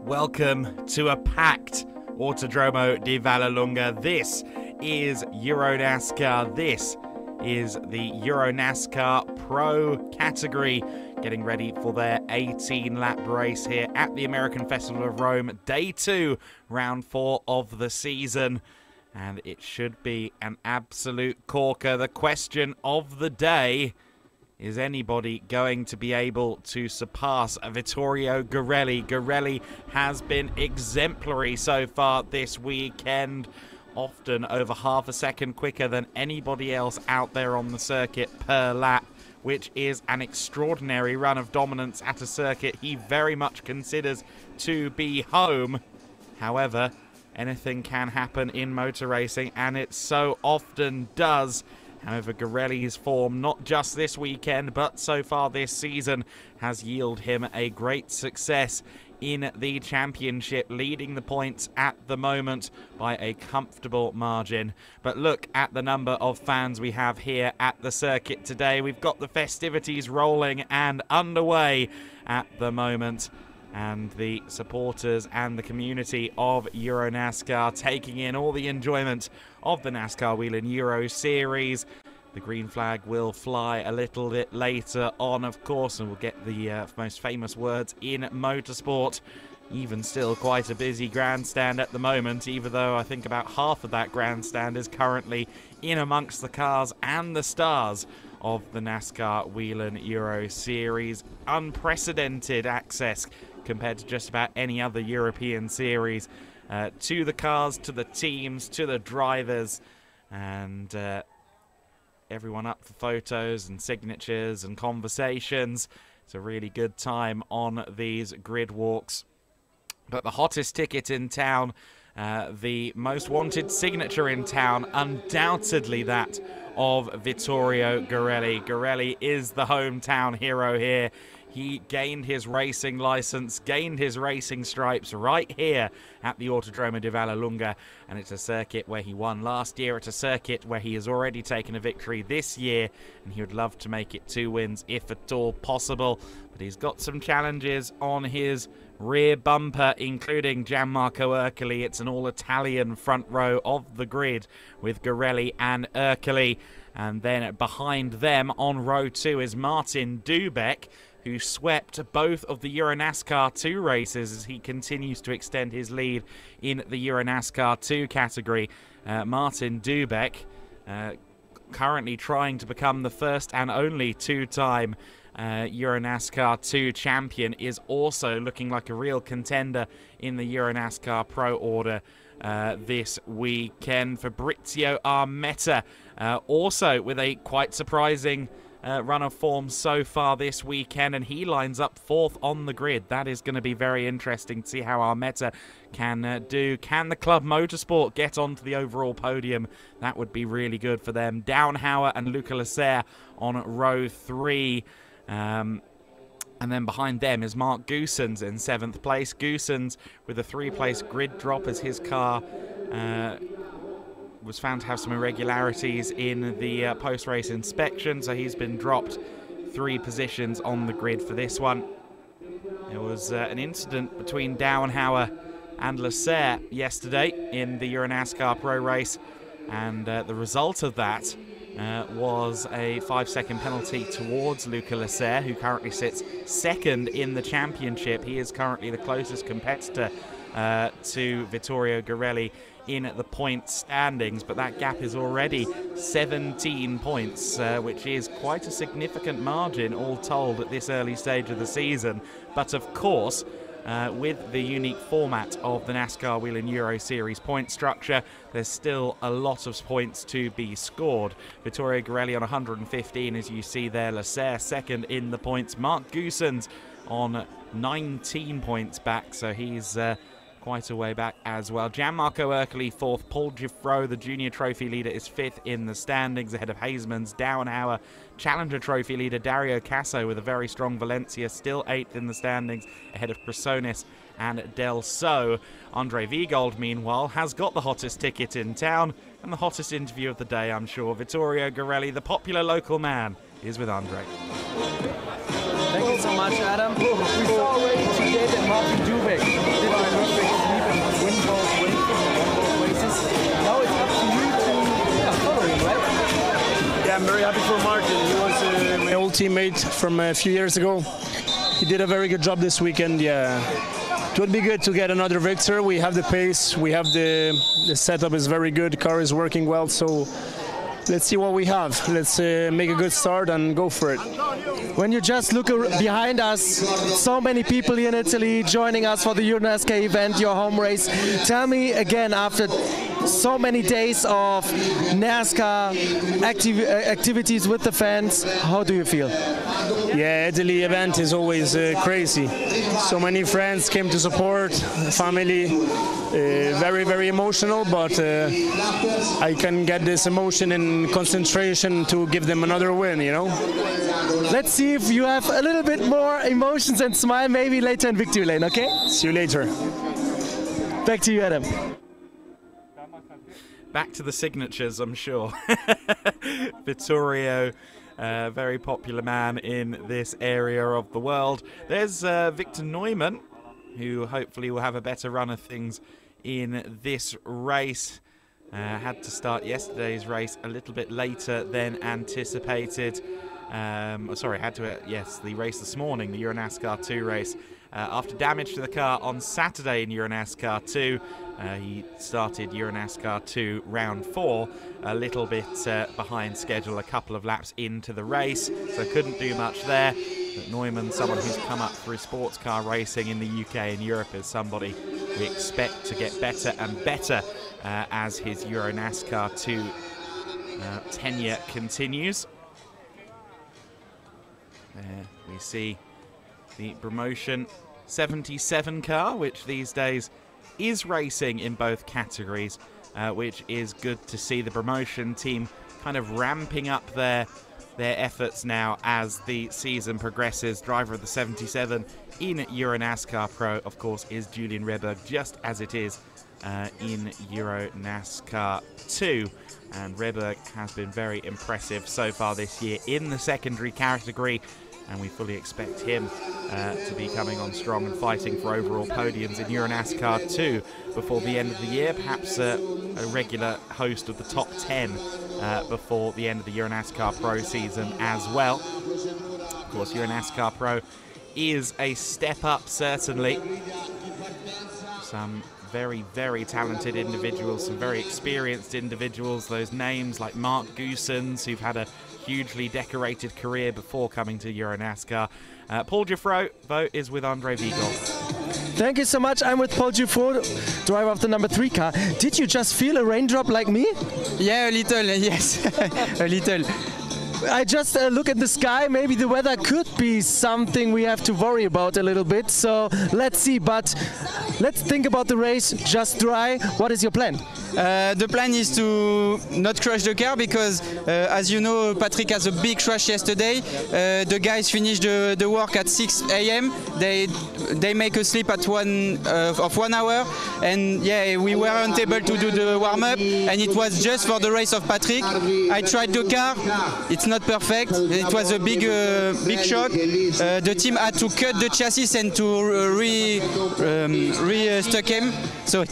Welcome to a packed Autodromo di Vallelunga. This is EuroNASCAR. This is the EuroNASCAR Pro category, getting ready for their 18-lap race here at the American Festival of Rome, Day 2, Round 4 of the season. And it should be an absolute corker. The question of the day: is anybody going to be able to surpass Vittorio Garelli? Garelli has been exemplary so far this weekend, often over half a second quicker than anybody else out there on the circuit per lap, which is an extraordinary run of dominance at a circuit he very much considers to be home. However, anything can happen in motor racing, and it so often does. However, Garelli's form, not just this weekend, but so far this season, has yielded him a great success in the championship, leading the points at the moment by a comfortable margin. But look at the number of fans we have here at the circuit today. We've got the festivities rolling and underway at the moment, and the supporters and the community of EuroNASCAR taking in all the enjoyment of the NASCAR Whelen Euro Series. The green flag will fly a little bit later on, of course, and we'll get the most famous words in motorsport. Even still quite a busy grandstand at the moment, even though I think about half of that grandstand is currently in amongst the cars and the stars of the NASCAR Whelen Euro Series. Unprecedented access compared to just about any other European series to the cars, to the teams, to the drivers, and everyone up for photos and signatures and conversations. It's a really good time on these grid walks. But the hottest ticket in town, the most wanted signature in town, undoubtedly that of Vittorio Garelli. Garelli is the hometown hero here. He gained his racing license, gained his racing stripes right here at the Autodromo di Vallelunga, and it's a circuit where he won last year. It's a circuit where he has already taken a victory this year, and he would love to make it 2 wins if at all possible. But he's got some challenges on his rear bumper, including Gianmarco Ercoli. It's an all-Italian front row of the grid with Garelli and Ercoli. And then behind them on row 2 is Martin Dubek, who swept both of the EuroNASCAR 2 races as he continues to extend his lead in the EuroNASCAR 2 category. Martin Dubek currently trying to become the first and only 2-time EuroNASCAR 2 champion, is also looking like a real contender in the EuroNASCAR Pro order this weekend. Fabrizio Armetta also with a quite surprising run of form so far this weekend, and he lines up 4th on the grid. That is going to be very interesting to see how Armetta can do. Can the Club Motorsport get onto the overall podium? That would be really good for them. Downhauer and Luca Lasser on row 3. And then behind them is Mark Goossens in 7th place. Goossens with a 3-place grid drop as his car was found to have some irregularities in the post-race inspection, so he's been dropped 3 positions on the grid for this one. There was an incident between Downhauer and Lasser yesterday in the EuroNASCAR Pro race, and the result of that was a 5-second penalty towards Luca Lasser, who currently sits 2nd in the championship. He is currently the closest competitor to Vittorio Garelli in the point standings, but that gap is already 17 points, which is quite a significant margin all told at this early stage of the season. But of course, with the unique format of the NASCAR Whelen Euro Series point structure, there's still a lot of points to be scored. Vittorio Garelli on 115, as you see there. Lasser 2nd in the points. Mark Goossens on 19 points back, so he's quite a way back as well. Gianmarco Ercoli 4th. Paul Giffreau, the junior trophy leader, is 5th in the standings, ahead of Hasemans. Downhauer, challenger trophy leader Dario Casso with a very strong Valencia, still 8th in the standings, ahead of Crisonis and Del So. Andre Viegold, meanwhile, has got the hottest ticket in town and the hottest interview of the day, I'm sure. Vittorio Garelli, the popular local man, is with Andre. Thank you so much, Adam. We saw already today that Martin Dubek did happy for Martin. He was my old teammate from a few years ago. He did a very good job this weekend. Yeah, it would be good to get another victory. We have the pace. We have the setup is very good. The car is working well. So let's see what we have. Let's make a good start and go for it. When you just look behind us, so many people here in Italy joining us for the EuroNASCAR event, your home race. Tell me again, after so many days of NASCAR activities with the fans, how do you feel? Yeah, Italy event is always crazy. So many friends came to support, family. Very, very emotional, but I can get this emotion and concentration to give them another win, you know? Let's see if you have a little bit more emotions and smile maybe later in victory lane, okay? See you later. Back to you, Adam. Back to the signatures, I'm sure. Vittorio, very popular man in this area of the world. There's Victor Neumann, who hopefully will have a better run of things in this race. Had to start yesterday's race a little bit later than anticipated. The race this morning, the EuroNASCAR 2 race. After damage to the car on Saturday in EuroNASCAR 2, he started EuroNASCAR 2 round 4 a little bit behind schedule, a couple of laps into the race, so couldn't do much there. But Neumann, someone who's come up through sports car racing in the UK and Europe, is somebody we expect to get better and better as his EuroNASCAR 2 tenure continues. There we see the promotion 77 car, which these days is racing in both categories, which is good to see. The promotion team kind of ramping up their efforts now as the season progresses. Driver of the 77 in EuroNASCAR Pro, of course, is Julian Rehberg, just as it is in EuroNASCAR 2. And Rehberg has been very impressive so far this year in the secondary category, and we fully expect him to be coming on strong and fighting for overall podiums in EuroNASCAR 2 before the end of the year. Perhaps a regular host of the top 10 before the end of the EuroNASCAR Pro season as well. Of course, EuroNASCAR Pro is a step up, certainly. Some very, very talented individuals, some very experienced individuals. Those names like Mark Goossens, who've had a hugely decorated career before coming to EuroNASCAR. Paul Giuffreau, vote is with Andre Vigol. Thank you so much. I'm with Paul Giuffreau, driver of the number 3 car. Did you just feel a raindrop like me? Yeah, a little, yes, a little. I just look at the sky. Maybe the weather could be something we have to worry about a little bit. So let's see. But let's think about the race. Just dry. What is your plan? The plan is to not crash the car because, as you know, Patrick has a big crash yesterday. The guys finished the work at 6 a.m. They make a sleep at 1 hour, and yeah, we weren't able to do the warm-up, and it was just for the race of Patrick. I tried the car. It's not perfect. It was a big shock. The team had to cut the chassis and to re-stuck him. So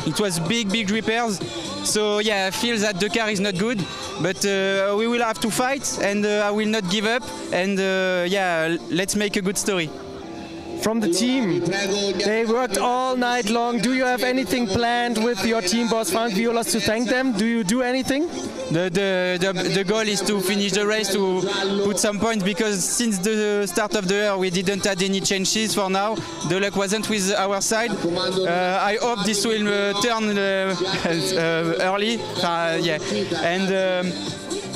it was big repairs. So yeah, I feel that the car is not good, but we will have to fight, and I will not give up. And yeah, let's make a good story. From the team, they worked all night long. Do you have anything planned with your team boss Frank Violas to thank them? Do you do anything? The goal is to finish the race, to put some points, because since the start of the year we didn't have any changes for now. The luck wasn't with our side. I hope this will turn early. Yeah, and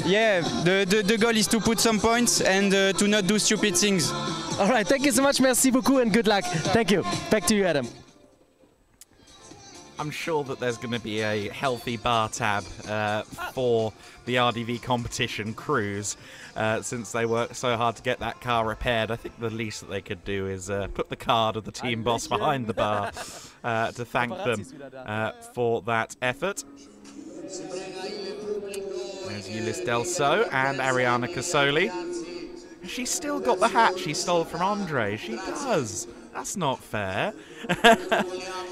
yeah, the goal is to put some points and to not do stupid things. All right, thank you so much, merci beaucoup, and good luck. Thank you. Back to you, Adam. I'm sure that there's going to be a healthy bar tab for the RDV competition crews since they worked so hard to get that car repaired. I think the least that they could do is put the card of the team boss behind the bar to thank them for that effort. There's Ulysse Delso and Arianna Casoli. She's still got the hat she stole from Andre. She does. That's not fair.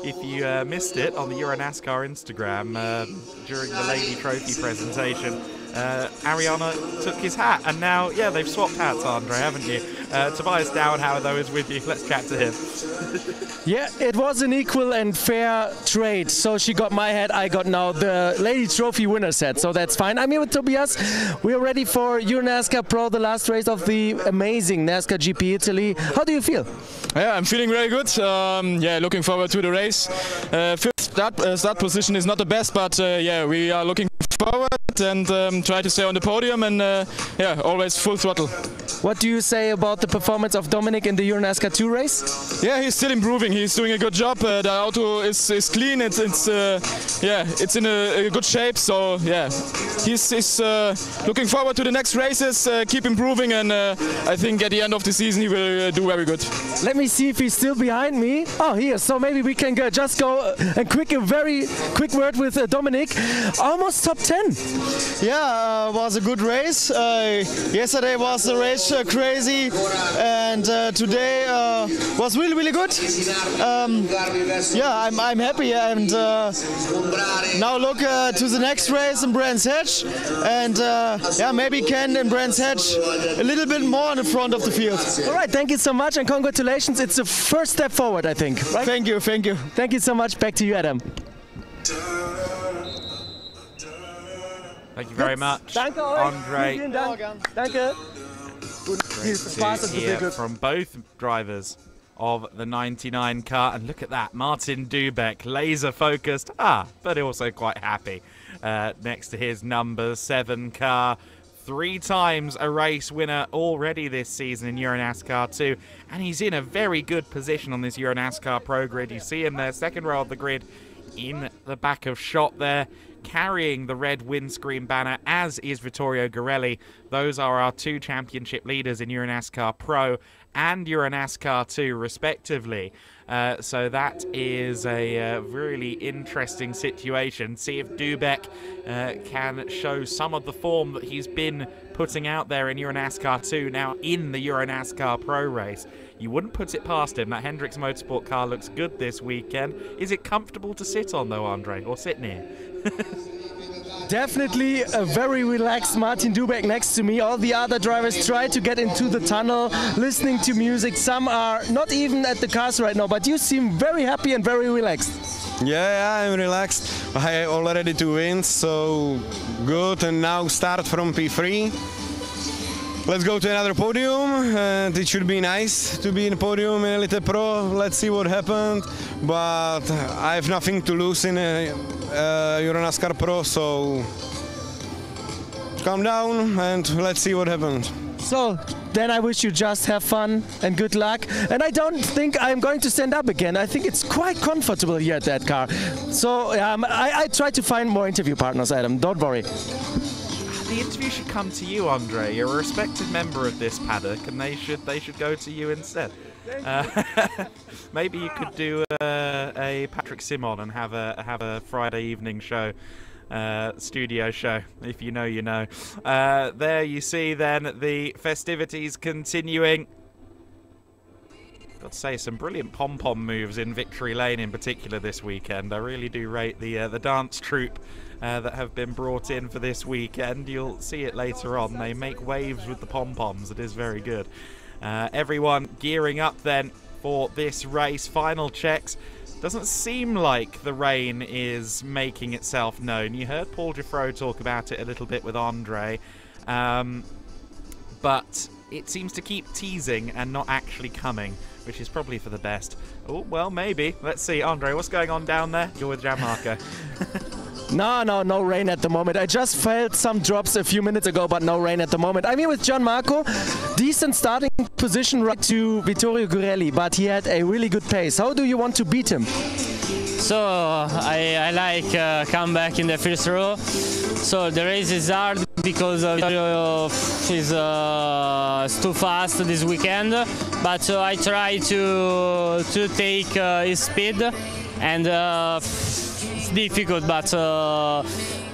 If you missed it on the EuroNASCAR Instagram during the Lady Trophy presentation, Ariana took his hat, and now, yeah, they've swapped hats, Andre, haven't you? Tobias Dowenhauer, though, is with you. Let's chat to him. Yeah, it was an equal and fair trade. So she got my hat, I got now the Lady Trophy winner's hat, so that's fine. I'm here with Tobias. We are ready for EuroNASCAR Pro, the last race of the amazing NASCAR GP Italy. How do you feel? Yeah, I'm feeling very good. Yeah, looking forward to the race. Fifth start position is not the best, but yeah, we are looking forward and try to stay on the podium and yeah, always full throttle. What do you say about the performance of Dominic in the EuroNASCAR 2 race? Yeah, he's still improving. He's doing a good job. The auto is clean. It's yeah, it's in a good shape. So yeah, he's looking forward to the next races. Keep improving, and I think at the end of the season he will do very good. Let me see if he's still behind me. Oh, here. So maybe we can just go and a very quick word with Dominic. Almost top 10. Yeah, was a good race. Yesterday was the race crazy, and today was really good. Yeah, I'm happy, and now look to the next race in Brands Hatch, and yeah, maybe Ken and Brands Hatch a little bit more in the front of the field. All right, thank you so much, and congratulations. It's the first step forward, I think. Right? Thank you. Thank you so much. Back to you, Adam. Thank you very much, Danke Andre. Vielen Dank. Danke. To hear from both drivers of the 99 car, and look at that, Martin Dubeck, laser focused, but also quite happy next to his number 7 car. 3 times a race winner already this season in EuroNASCAR 2, and he's in a very good position on this EuroNASCAR Pro grid. You see him there, second row of the grid, in the back of shot there, carrying the red windscreen banner, as is Vittorio Gorelli. Those are our 2 championship leaders in EuroNASCAR Pro and EuroNASCAR 2 respectively. So that is a really interesting situation. See if Dubeck can show some of the form that he's been putting out there in EuroNASCAR 2 now in the EuroNASCAR Pro race. You wouldn't put it past him. That Hendricks Motorsport car looks good this weekend. Is it comfortable to sit on though, Andre, or sit near? Definitely a very relaxed Martin Dubeck next to me. All the other drivers try to get into the tunnel, listening to music. Some are not even at the cars right now, but you seem very happy and very relaxed. Yeah, I'm relaxed. I already 2 wins, so good. And now start from P3. Let's go to another podium, and it should be nice to be in podium in Elite Pro. Let's see what happened, but I have nothing to lose in EuroNASCAR Pro, so calm down and let's see what happens. So then I wish you just have fun and good luck. And I don't think I'm going to stand up again. I think it's quite comfortable here at that car. So I try to find more interview partners, Adam. Don't worry. The interview should come to you, Andre. You're a respected member of this paddock, and they should go to you instead. Maybe you could do a Patrick Simon and have a Friday evening show, studio show. If you know, you know. There you see then the festivities continuing. Got to say, some brilliant pom-pom moves in Victory Lane in particular this weekend. I really do rate the dance troupe that have been brought in for this weekend. You'll see it later on. They make waves with the pom-poms. It is very good. Everyone gearing up then for this race. Final checks. Doesn't seem like the rain is making itself known. You heard Paul Giffreau talk about it a little bit with Andre. But it seems to keep teasing and not actually coming, which is probably for the best. Oh, well, maybe. Let's see. Andre, what's going on down there? You're with Gianmarco. No rain at the moment. I just felt some drops a few minutes ago, but no rain at the moment. I'm here with Gianmarco. Decent starting position right to Vittorio Gorelli, but he had a really good pace. How do you want to beat him? So I like come back in the first row. So the race is hard because Vittorio is too fast this weekend, but I try to take his speed, and it's difficult, but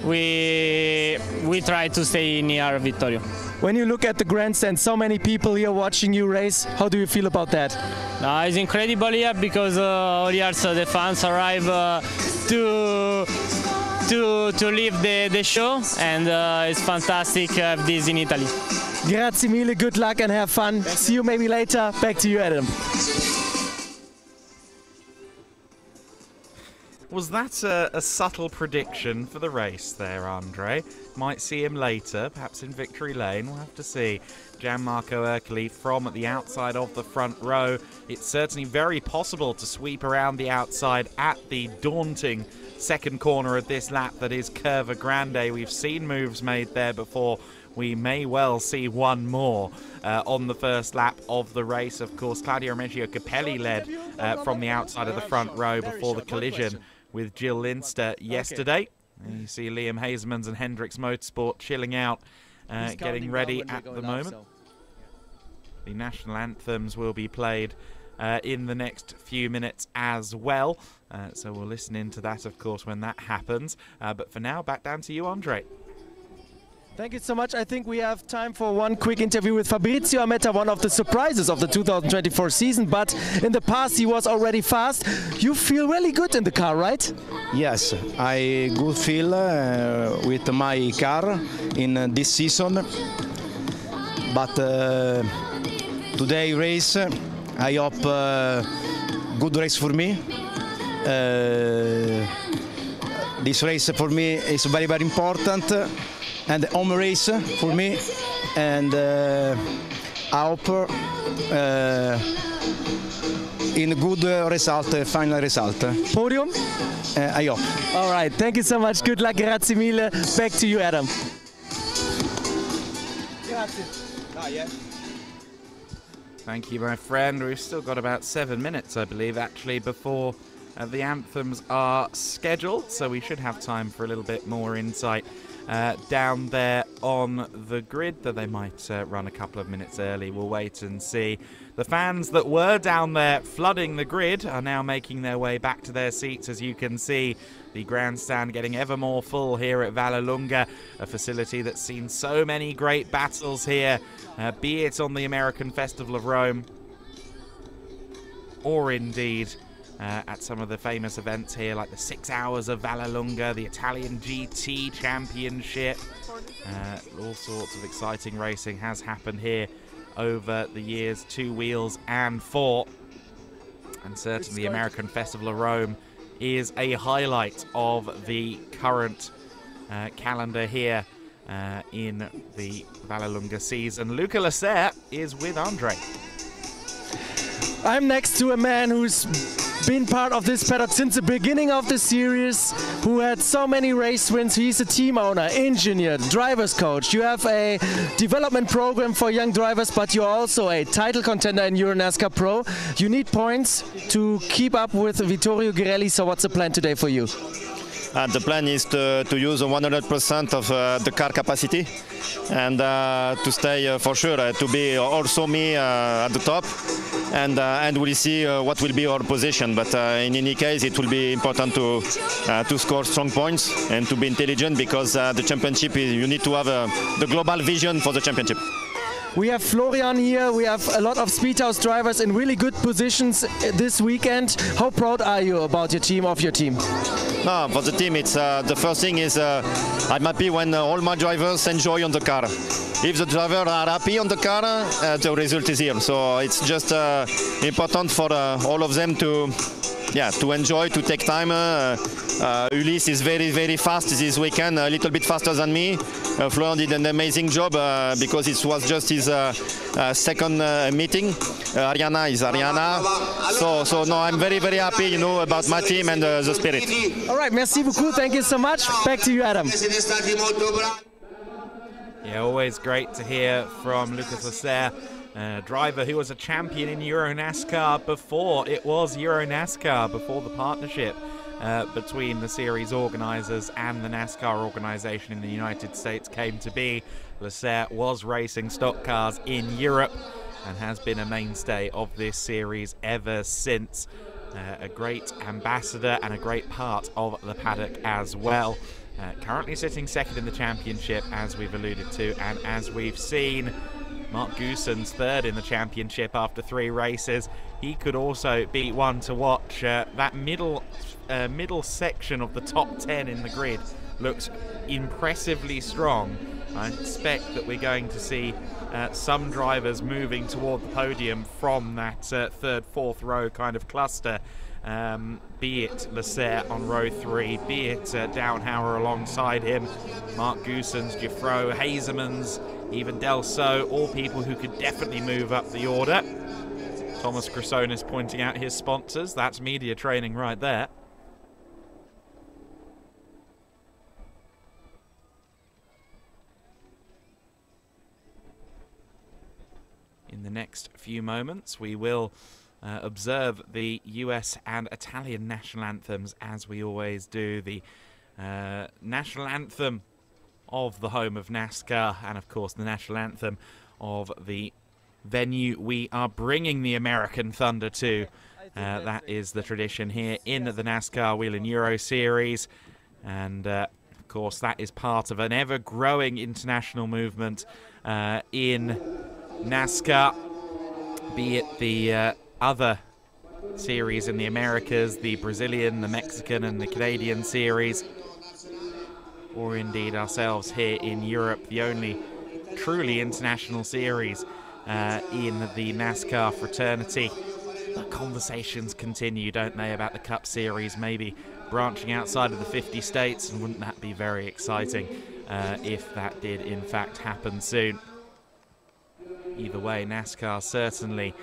we try to stay near Vittorio. When you look at the grandstand, so many people here watching you race, how do you feel about that? It's incredible here because all years the fans arrive to to leave the show, and it's fantastic to have this in Italy. Grazie mille, good luck and have fun. See you maybe later. Back to you, Adam. Was that a subtle prediction for the race there, Andre? Might see him later, perhaps in victory lane. We'll have to see. Gianmarco Ercoli from the outside of the front row. It's certainly very possible to sweep around the outside at the daunting second corner of this lap that is Curva Grande. We've seen moves made there before. We may well see one more on the first lap of the race. Of course, Claudio Reggio Capelli led from the outside of the front row before the collision with Jill Linster yesterday. And you see Liam Hasemans and Hendricks Motorsport chilling out, getting ready at the moment. The national anthems will be played in the next few minutes as well. So we'll listen into that, of course, when that happens. But for now, back down to you, Andre. Thank you so much. I think we have time for one quick interview with Fabrizio Ametta, one of the surprises of the 2024 season, but in the past he was already fast. You feel really good in the car, right? Yes, I good feel with my car in this season, but today race, I hope good race for me. This race for me is very, very important. And home race for me, and I hope in good result, final result. Podium? I hope. All right, thank you so much. Good luck, grazie mille. Back to you, Adam. Grazie. Thank you, my friend. We've still got about 7 minutes, I believe, actually, before the anthems are scheduled, so we should have time for a little bit more insight down there on the grid, though they might run a couple of minutes early. We'll wait and see. The fans that were down there flooding the grid are now making their way back to their seats. As you can see, the grandstand getting ever more full here at Vallelunga, a facility that's seen so many great battles here, be it on the American Festival of Rome or indeed at some of the famous events here, like the 6 Hours of Vallelunga, the Italian GT Championship. All sorts of exciting racing has happened here over the years, 2 wheels and 4. And certainly the American Festival of Rome is a highlight of the current calendar here in the Vallelunga season. Luca Lasser is with Andre. I'm next to a man who's been part of this paddock since the beginning of the series, who had so many race wins. He's a team owner, engineer, driver's coach. You have a development program for young drivers, but you're also a title contender in EuroNASCAR Pro. You need points to keep up with Vittorio Girelli, so what's the plan today for you? The plan is to use 100% of the car capacity and to stay for sure, to be also me at the top, and we'll see what will be our position. But in any case, it will be important to score strong points and to be intelligent, because the championship, you need to have the global vision for the championship. We have Florian here, we have a lot of Speedhouse drivers in really good positions this weekend. How proud are you about your team, of your team? No, for the team, it's the first thing is I'm happy when all my drivers enjoy on the car. If the drivers are happy on the car, the result is here. So it's just important for all of them to enjoy, to take time. Ulysse is very, very fast this weekend, a little bit faster than me. Florian did an amazing job because it was just his second meeting. Ariana is Ariana. So no, I'm very, very happy, you know, about my team and the spirit. All right, merci beaucoup. Thank you so much. Back to you, Adam. Yeah, always great to hear from Lucas Lasser, driver who was a champion in EuroNASCAR before it was EuroNASCAR, before the partnership between the series organisers and the NASCAR organisation in the United States came to be. Lasser was racing stock cars in Europe and has been a mainstay of this series ever since. A great ambassador and a great part of the paddock as well. Currently sitting second in the championship, as we've alluded to, and as we've seen, Mark Goossens third in the championship after 3 races. He could also be one to watch. That middle section of the top 10 in the grid looks impressively strong. I expect that we're going to see some drivers moving toward the podium from that third, fourth row kind of cluster. Be it Lasser on row 3, be it Downhauer alongside him, Mark Goossens, Giffro, Hazemans, even Delso, all people who could definitely move up the order. Thomas Chrysonis pointing out his sponsors. That's media training right there. In the next few moments, we will observe the US and Italian national anthems, as we always do. The national anthem of the home of NASCAR, and of course the national anthem of the venue we are bringing the American Thunder to. That is the tradition here in the NASCAR Whelen Euro Series, and of course that is part of an ever-growing international movement in NASCAR, be it the other series in the Americas, the Brazilian, the Mexican and the Canadian series, or indeed ourselves here in Europe, the only truly international series in the NASCAR fraternity. The conversations continue, don't they, about the Cup Series maybe branching outside of the 50 states, and wouldn't that be very exciting if that did in fact happen soon. Either way, NASCAR certainly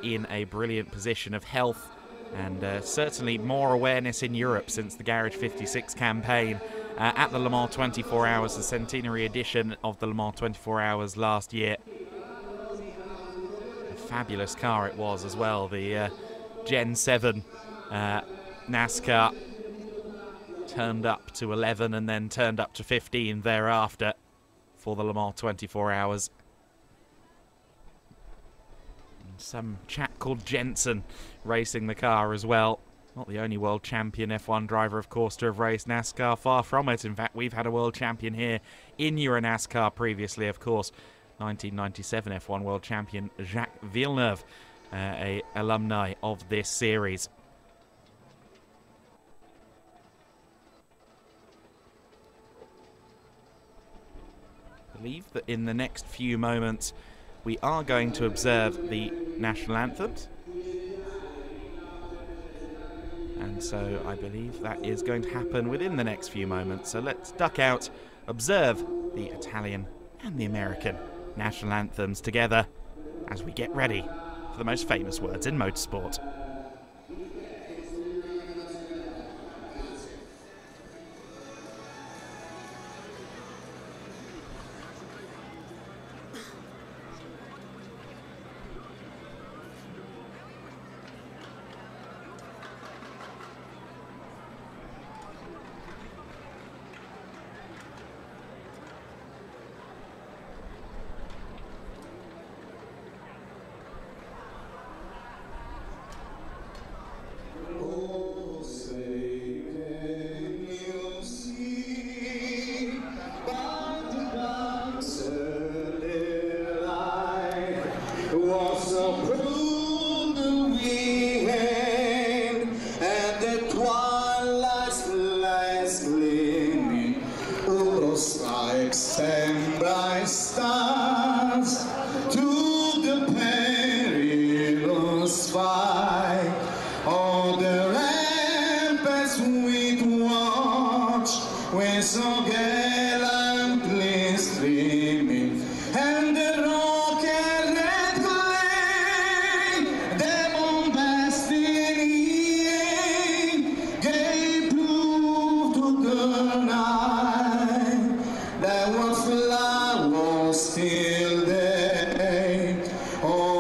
in a brilliant position of health, and certainly more awareness in Europe since the Garage 56 campaign at the Le Mans 24 Hours, the centenary edition of the Le Mans 24 Hours last year. A fabulous car it was as well, the Gen 7 NASCAR. Turned up to 11 and then turned up to 15 thereafter for the Le Mans 24 Hours. Some chap called Jensen racing the car as well. Not the only world champion F1 driver, of course, to have raced NASCAR. Far from it. In fact, we've had a world champion here in EuroNASCAR previously, of course. 1997 F1 world champion Jacques Villeneuve, a alumni of this series. I believe that in the next few moments we are going to observe the national anthems. And so I believe that is going to happen within the next few moments. So let's duck out, observe the Italian and the American national anthems together as we get ready for the most famous words in motorsport.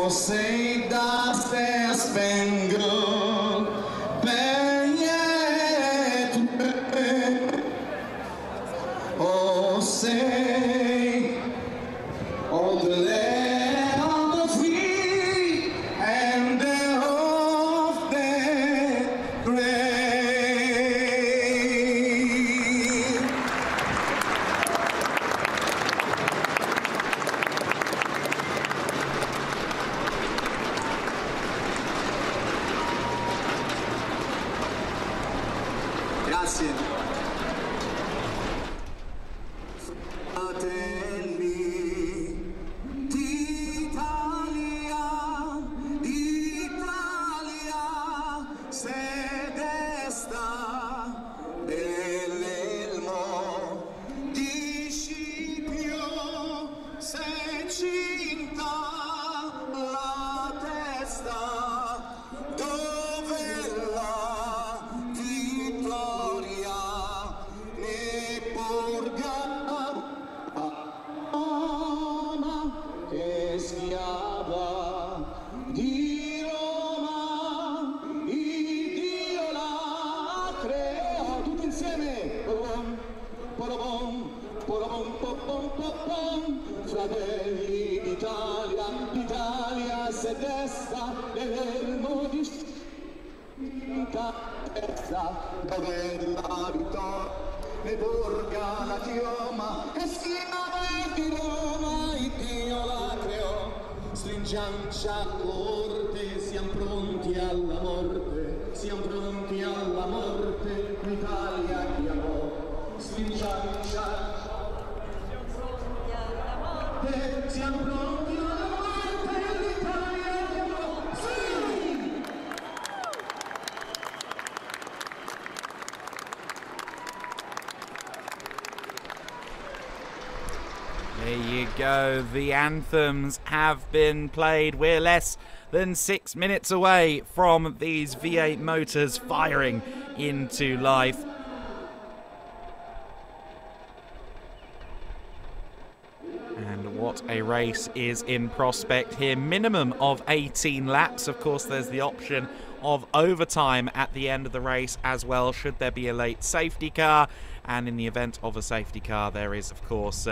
Say, does there spend good? Grazie. Fratelli d'Italia, d'Italia, se desta dell'elmo di Scipio, se cinta la testa, dove la vittoria ne porga che schiava di Roma, il Dio la creò. Tutti insieme, porobom, porobom, porobom, porobom, fratelli d'Italia, l'Italia se desta nell'elmo di testa, dove la vittoria ne porga la chioma, e schiava di Roma, il Dio la creò. Stringiancia corte, siamo pronti alla morte, siamo pronti alla morte, l'Italia chiamò. Stringiancia corte, siamo pronti alla morte, l'Italia chiamò. Sì! There you go. The anthems have been played. We're less than 6 minutes away from these V8 motors firing into life. And what a race is in prospect here. Minimum of 18 laps. Of course, there's the option of overtime at the end of the race as well, should there be a late safety car. And in the event of a safety car, there is, of course,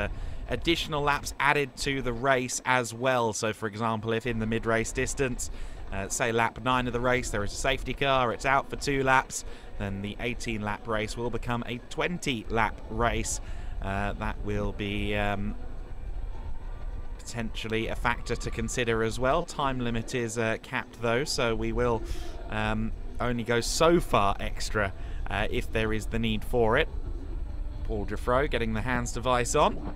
additional laps added to the race as well. So, for example, if in the mid-race distance, say lap 9 of the race, there is a safety car, it's out for 2 laps, then the 18-lap race will become a 20-lap race. That will be potentially a factor to consider as well. Time limit is capped, though, so we will only go so far extra if there is the need for it. Paul Giuffreau getting the hands device on.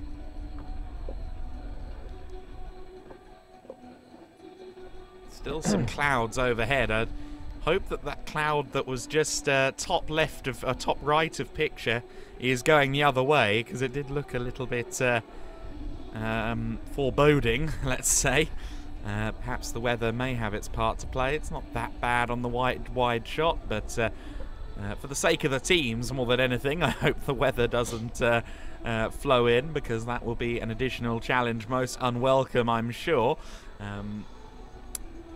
Still some clouds overhead. I'd hope that that cloud that was just top left of top right of picture is going the other way, because it did look a little bit foreboding, let's say. Perhaps the weather may have its part to play. It's not that bad on the wide shot, but for the sake of the teams more than anything, I hope the weather doesn't flow in, because that will be an additional challenge, most unwelcome, I'm sure.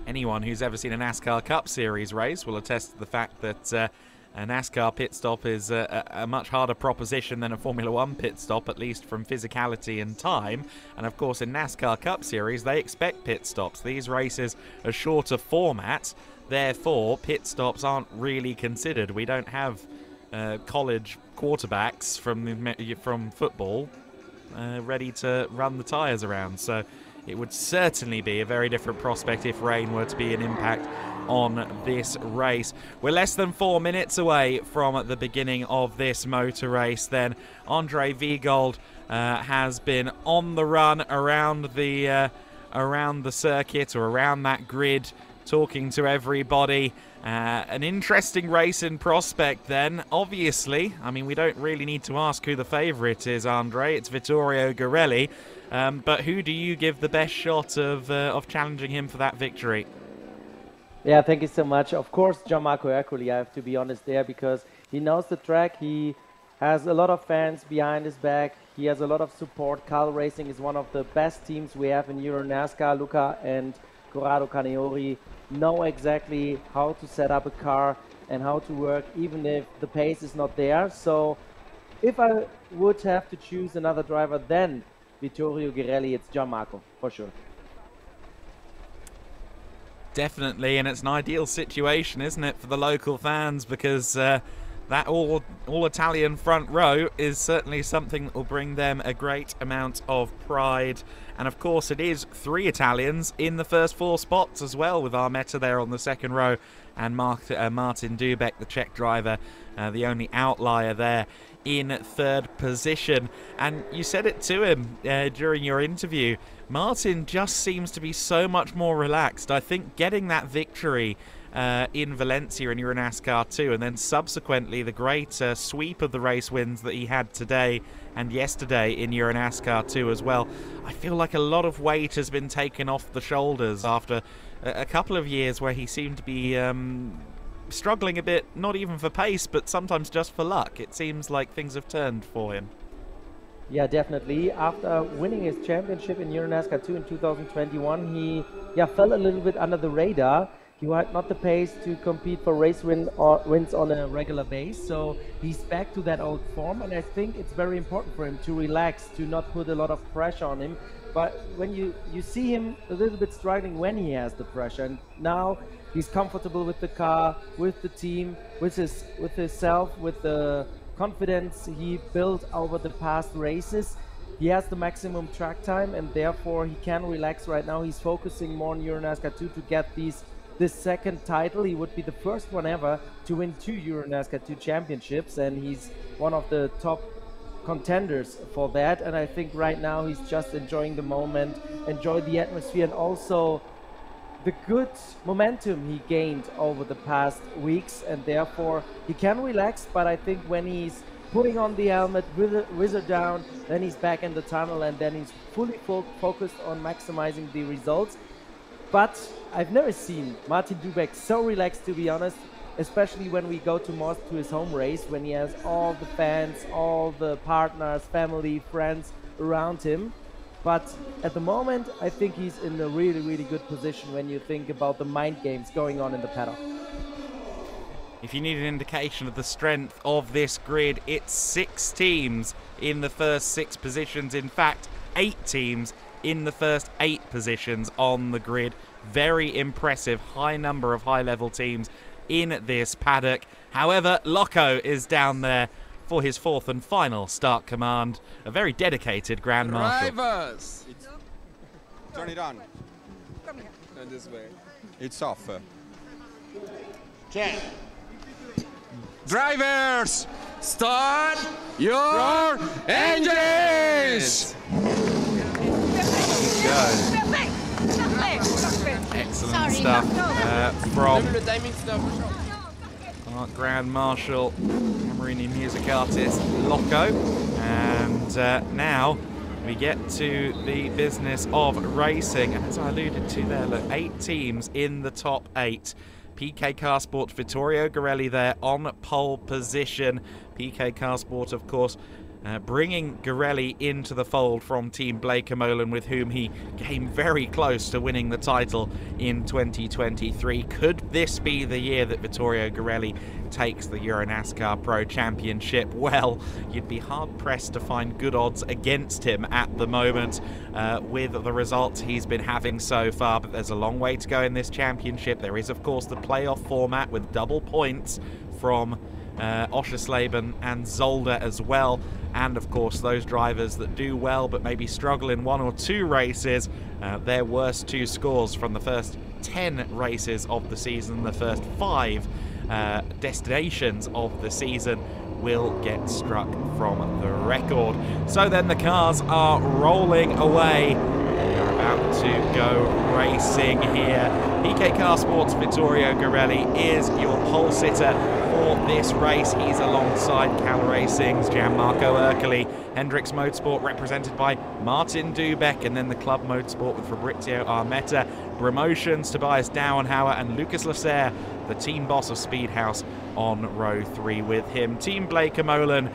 Anyone who's ever seen a NASCAR Cup Series race will attest to the fact that a NASCAR pit stop is a much harder proposition than a Formula One pit stop, at least from physicality and time. And of course, in NASCAR Cup Series, they expect pit stops. These races are shorter format, therefore pit stops aren't really considered. We don't have college quarterbacks from football ready to run the tyres around, so it would certainly be a very different prospect if rain were to be an impact on this race. We're less than 4 minutes away from the beginning of this motor race then. Andre Viegold has been on the run around the circuit, or around that grid, talking to everybody. An interesting race in prospect then. Obviously, I mean, we don't really need to ask who the favourite is, Andre. It's Vittorio Garelli. But who do you give the best shot of challenging him for that victory? Yeah, thank you so much. Of course, Gianmarco Ercoli, I have to be honest there, because he knows the track. He has a lot of fans behind his back. He has a lot of support. Cal Racing is one of the best teams we have in EuroNASCAR. Luca and Corrado Caniori know exactly how to set up a car and how to work, even if the pace is not there. So if I would have to choose another driver than Vittorio Garelli, it's Gianmarco, for sure. Definitely, and it's an ideal situation, isn't it, for the local fans, because that all Italian front row is certainly something that will bring them a great amount of pride. And of course it is 3 Italians in the first 4 spots as well, with Armetta there on the second row and Martin Dubek, the Czech driver, the only outlier there in third position. And you said it to him during your interview, Martin just seems to be so much more relaxed. I think getting that victory in Valencia in EuroNASCAR 2, and then subsequently the great sweep of the race wins that he had today and yesterday in EuroNASCAR 2 as well, I feel like a lot of weight has been taken off the shoulders after a couple of years where he seemed to be struggling a bit, not even for pace, but sometimes just for luck. It seems like things have turned for him. Yeah, definitely. After winning his championship in EuroNASCAR 2 in 2021, he fell a little bit under the radar. He had not the pace to compete for race wins on a regular base, so he's back to that old form, and I think it's very important for him to relax, to not put a lot of pressure on him. But when you see him a little bit struggling when he has the pressure, and now he's comfortable with the car, with the team, with himself, with the confidence he built over the past races. He has the maximum track time, and therefore he can relax right now. He's focusing more on EuroNASCAR 2 to get this second title. He would be the first one ever to win 2 EuroNASCAR 2 championships, and he's one of the top contenders for that. And I think right now he's just enjoying the moment, enjoy the atmosphere, and also the good momentum he gained over the past weeks, and therefore he can relax. But I think when he's putting on the helmet, whizzer down, then he's back in the tunnel, and then he's fully focused on maximizing the results. But I've never seen Martin Dubek so relaxed, to be honest, especially when we go to Most, to his home race, when he has all the fans, all the partners, family, friends around him. But at the moment, I think he's in a really, really good position when you think about the mind games going on in the paddock. If you need an indication of the strength of this grid, it's 6 teams in the first 6 positions. In fact, 8 teams in the first 8 positions on the grid. Very impressive, high number of high-level teams in this paddock. However, Loco is down there for his 4th and final start command. A very dedicated Grand Marshal. Drivers! Turn it on. And this way. It's off. Check. Drivers! Start your engines! Excellent stuff from our Grand Marshal, Cameroonian music artist Loco. And now we get to the business of racing. And as I alluded to there, look, 8 teams in the top 8. PK Carsport, Vittorio Garelli there on pole position. PK Carsport, of course, bringing Garelli into the fold from Team Blake-Molen, with whom he came very close to winning the title in 2023. Could this be the year that Vittorio Garelli takes the EuroNASCAR Pro Championship? Well, you'd be hard-pressed to find good odds against him at the moment with the results he's been having so far, but there's a long way to go in this championship. There is, of course, the playoff format with double points from Oschersleben and Zolder as well, and of course those drivers that do well but maybe struggle in 1 or 2 races, their worst 2 scores from the first 10 races of the season, the first 5 destinations of the season, will get struck from the record. So then the cars are rolling away. They're about to go racing here. PK Carsport's Vittorio Garelli is your pole sitter for this race. He's alongside Cal Racing's Gianmarco Ercoli, Hendrix Motorsport represented by Martin Dubek, and then the Club Motorsport with Fabrizio Armetta, Promotions, Tobias Dauenhauer and Lucas Lasserre, the team boss of Speedhouse, on row 3 with him. Team Blake-Molen,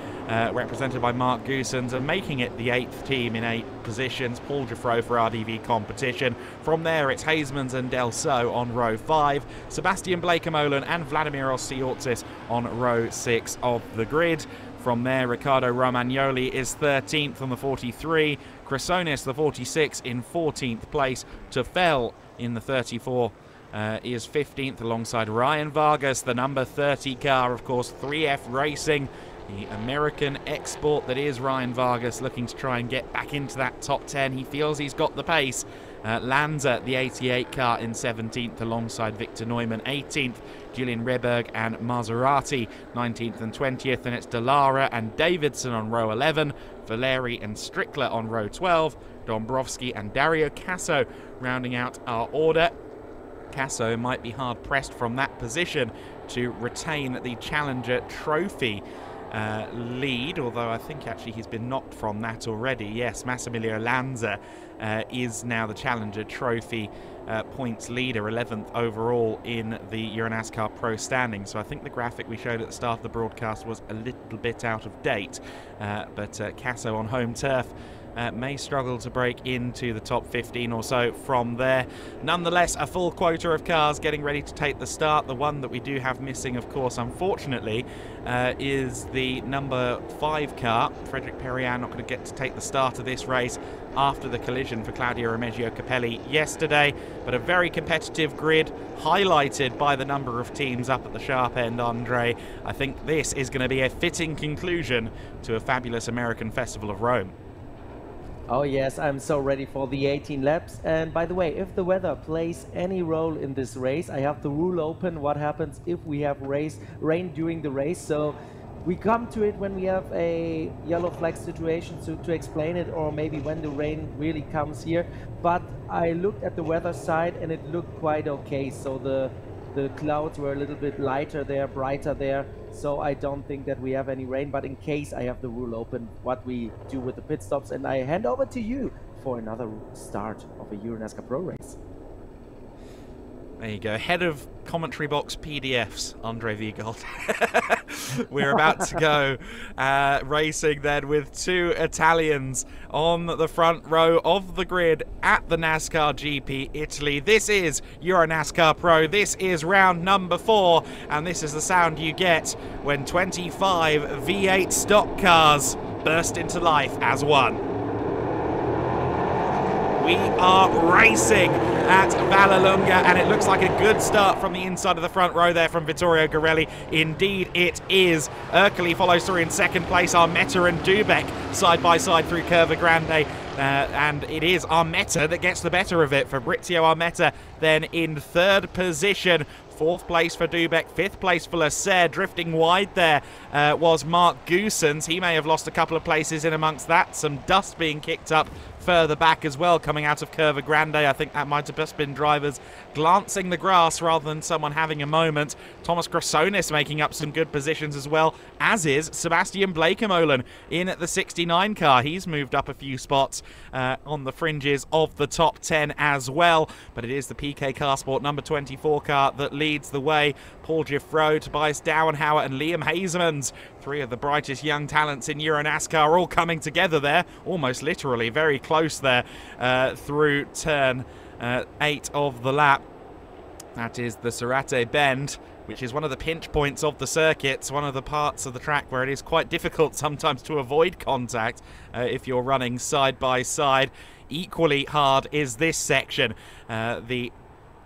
represented by Mark Goosens, and making it the 8th team in 8 positions, Paul Giffreau for RDV Competition. From there, it's Haismans and Delso on row 5, Sebastian Blake-Molen and Vladimir Osiortzis on row 6 of the grid. From there, Riccardo Romagnoli is 13th on the 43, Chrysonis the 46 in 14th place, Tufel in the 34 is 15th alongside Ryan Vargas, the number 30 car, of course, 3F Racing, the American export that is Ryan Vargas, looking to try and get back into that top 10. He feels he's got the pace. Lanza, the 88 car, in 17th alongside Victor Neumann, 18th, Julian Reberg and Maserati, 19th and 20th, and it's Dallara and Davidson on row 11, Valeri and Strickler on row 12, Dombrowski and Dario Casso rounding out our order. Casso might be hard-pressed from that position to retain the Challenger Trophy lead, although I think actually he's been knocked from that already. Yes, Massimilio Lanza is now the Challenger Trophy points leader, 11th overall in the EuroNASCAR Pro standings. So I think the graphic we showed at the start of the broadcast was a little bit out of date, but Casso on home turf may struggle to break into the top 15 or so from there. Nonetheless, a full quota of cars getting ready to take the start. The one that we do have missing, of course, unfortunately, is the number 5 car. Frederic Perriand not going to get to take the start of this race after the collision for Claudio Remeggio Capelli yesterday, but a very competitive grid highlighted by the number of teams up at the sharp end, Andre. I think this is going to be a fitting conclusion to a fabulous American Festival of Rome. Oh yes, I'm so ready for the 18 laps. And by the way, if the weather plays any role in this race, I have the rule open. What happens if we have rain during the race? So we come to it when we have a yellow flag situation to explain it, or maybe when the rain really comes here. But I looked at the weather side and it looked quite okay. So the clouds were a little bit lighter there, brighter there. So I don't think that we have any rain, but in case, I have the rule open what we do with the pit stops, and I hand over to you for another start of a EuroNASCAR Pro race. There you go. Head of commentary box PDFs, Andre Viegold. We're about to go racing then with 2 Italians on the front row of the grid at the NASCAR GP Italy. This is EuroNASCAR Pro. This is round number 4, and this is the sound you get when 25 V8 stock cars burst into life as one. We are racing at Vallelunga, and it looks like a good start from the inside of the front row there from Vittorio Garelli. Indeed it is. Ercoli follows through in second place. Armetta and Dubek side by side through Curva Grande. And it is Armetta that gets the better of it. Fabrizio Armetta then in third position. 4th place for Dubek, 5th place for Lasser. Drifting wide there was Mark Goosens. He may have lost a couple of places in amongst that. Some dust being kicked up further back as well coming out of Curva Grande. I think that might have just been drivers glancing the grass rather than someone having a moment. Thomas Grossonis making up some good positions as well, as is Sebastian Blakemolen in the 69 car. He's moved up a few spots on the fringes of the top 10 as well, but it is the PK Car Sport number 24 car that leads the way. Paul Giffreau, Tobias Dauenhauer and Liam Hazemans, 3 of the brightest young talents in EuroNASCAR, all coming together there, almost literally, very close there through turn 8 of the lap. That is the Cerate Bend, which is one of the pinch points of the circuits, one of the parts of the track where it is quite difficult sometimes to avoid contact if you're running side by side. Equally hard is this section, the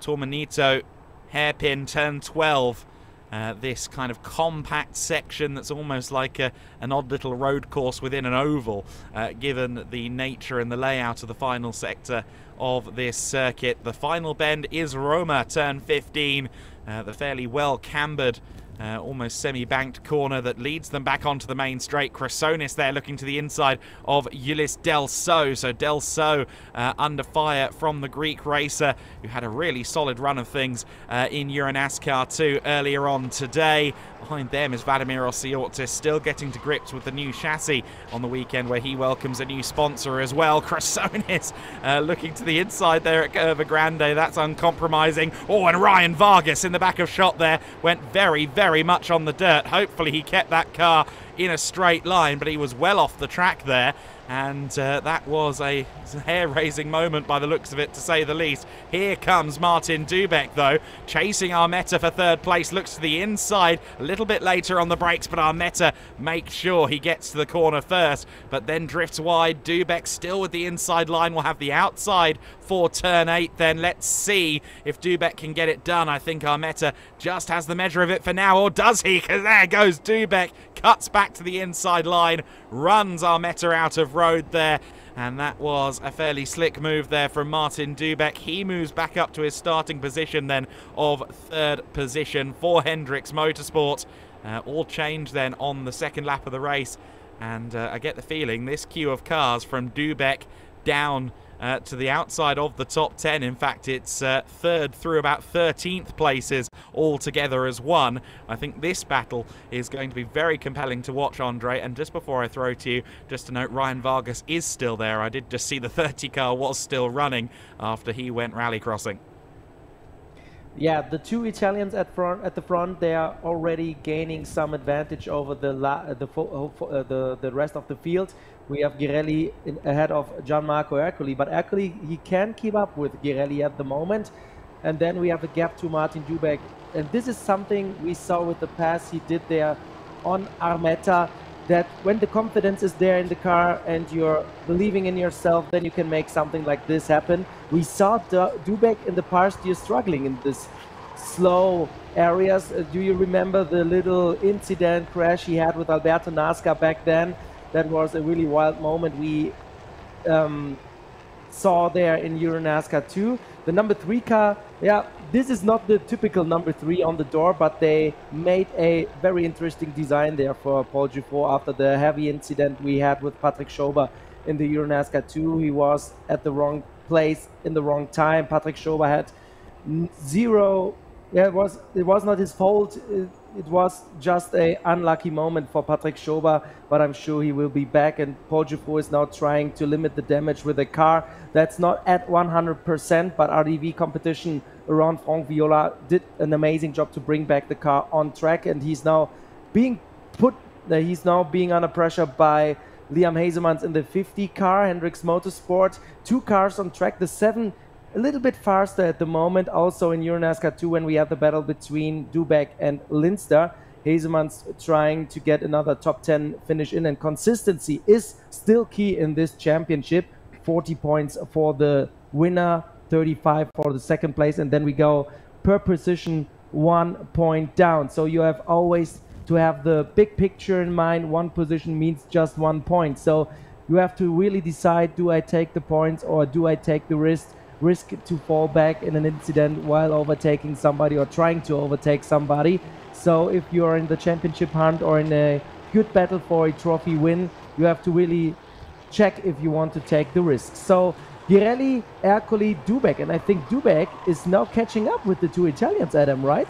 Tormanito hairpin turn 12. This kind of compact section that's almost like an odd little road course within an oval, given the nature and the layout of the final sector of this circuit. The final bend is Roma, turn 15, the fairly well cambered, almost semi-banked corner that leads them back onto the main straight. Crassonis there looking to the inside of Ulis Delso. So Delso under fire from the Greek racer who had a really solid run of things in EuroNASCAR 2 earlier on today. Behind them is Vladimir Osiortis, still getting to grips with the new chassis on the weekend where he welcomes a new sponsor as well. Crassonis looking to the inside there at Curva Grande. That's uncompromising. Oh, and Ryan Vargas in the back of shot there went very, very much on the dirt. Hopefully he kept that car in a straight line, but he was well off the track there. And that was a hair-raising moment by the looks of it, to say the least. Here comes Martin Dubek, though, chasing Armetta for third place. Looks to the inside a little bit later on the brakes, but Armetta makes sure he gets to the corner first, but then drifts wide. Dubek still with the inside line, will have the outside for turn 8 then. Let's see if Dubek can get it done. I think Armetta just has the measure of it for now, or does he? Because there goes Dubek, cuts back to the inside line, runs Armetta out of road there. And that was a fairly slick move there from Martin Dubek. He moves back up to his starting position then of third position for Hendricks Motorsport. All changed then on the second lap of the race. And I get the feeling this queue of cars from Dubek down to the outside of the top 10. In fact, it's third through about 13th places all together as one. I think this battle is going to be very compelling to watch, Andre. And just before I throw to you, just to note, Ryan Vargas is still there. I did just see the 30 car was still running after he went rallycrossing. Yeah, the two Italians at the front, they are already gaining some advantage over the rest of the field. We have Girelli ahead of Gianmarco Ercoli, but Ercoli, he can keep up with Girelli at the moment. And then we have a gap to Martin Dubek. And this is something we saw with the pass he did there on Armetta, that when the confidence is there in the car and you're believing in yourself, then you can make something like this happen. We saw Dubek in the past year struggling in this slow areas. Do you remember the little incident crash he had with Alberto Nasca back then? That was a really wild moment we saw there in EuroNASCAR 2. The number 3 car, yeah, this is not the typical number 3 on the door, but they made a very interesting design there for Paul Gifford after the heavy incident we had with Patrick Schober in the EuroNASCAR 2. He was at the wrong place in the wrong time. Patrick Schober had zero, yeah, it was not his fault. It was just an unlucky moment for Patrick Schober, but I'm sure he will be back. And Paul Gifford is now trying to limit the damage with a car that's not at 100%, but RDV competition around Franck Viola did an amazing job to bring back the car on track. And he's now being under pressure by Liam Hasemans in the 50 car, Hendricks Motorsport. 2 cars on track, the 7 a little bit faster at the moment, also in EuroNASCAR 2 when we had the battle between Dubek and Linster. Hasemans trying to get another top 10 finish in, and consistency is still key in this championship. 40 points for the winner, 35 for the second place, and then we go per position 1 point down. So you have always to have the big picture in mind. 1 position means just 1 point. So you have to really decide, do I take the points or do I take the risk to fall back in an incident while overtaking somebody or trying to overtake somebody. So if you're in the championship hunt or in a good battle for a trophy win, you have to really check if you want to take the risk. So Girelli, Ercoli, Dubek, and I think Dubek is now catching up with the 2 Italians, Adam, right?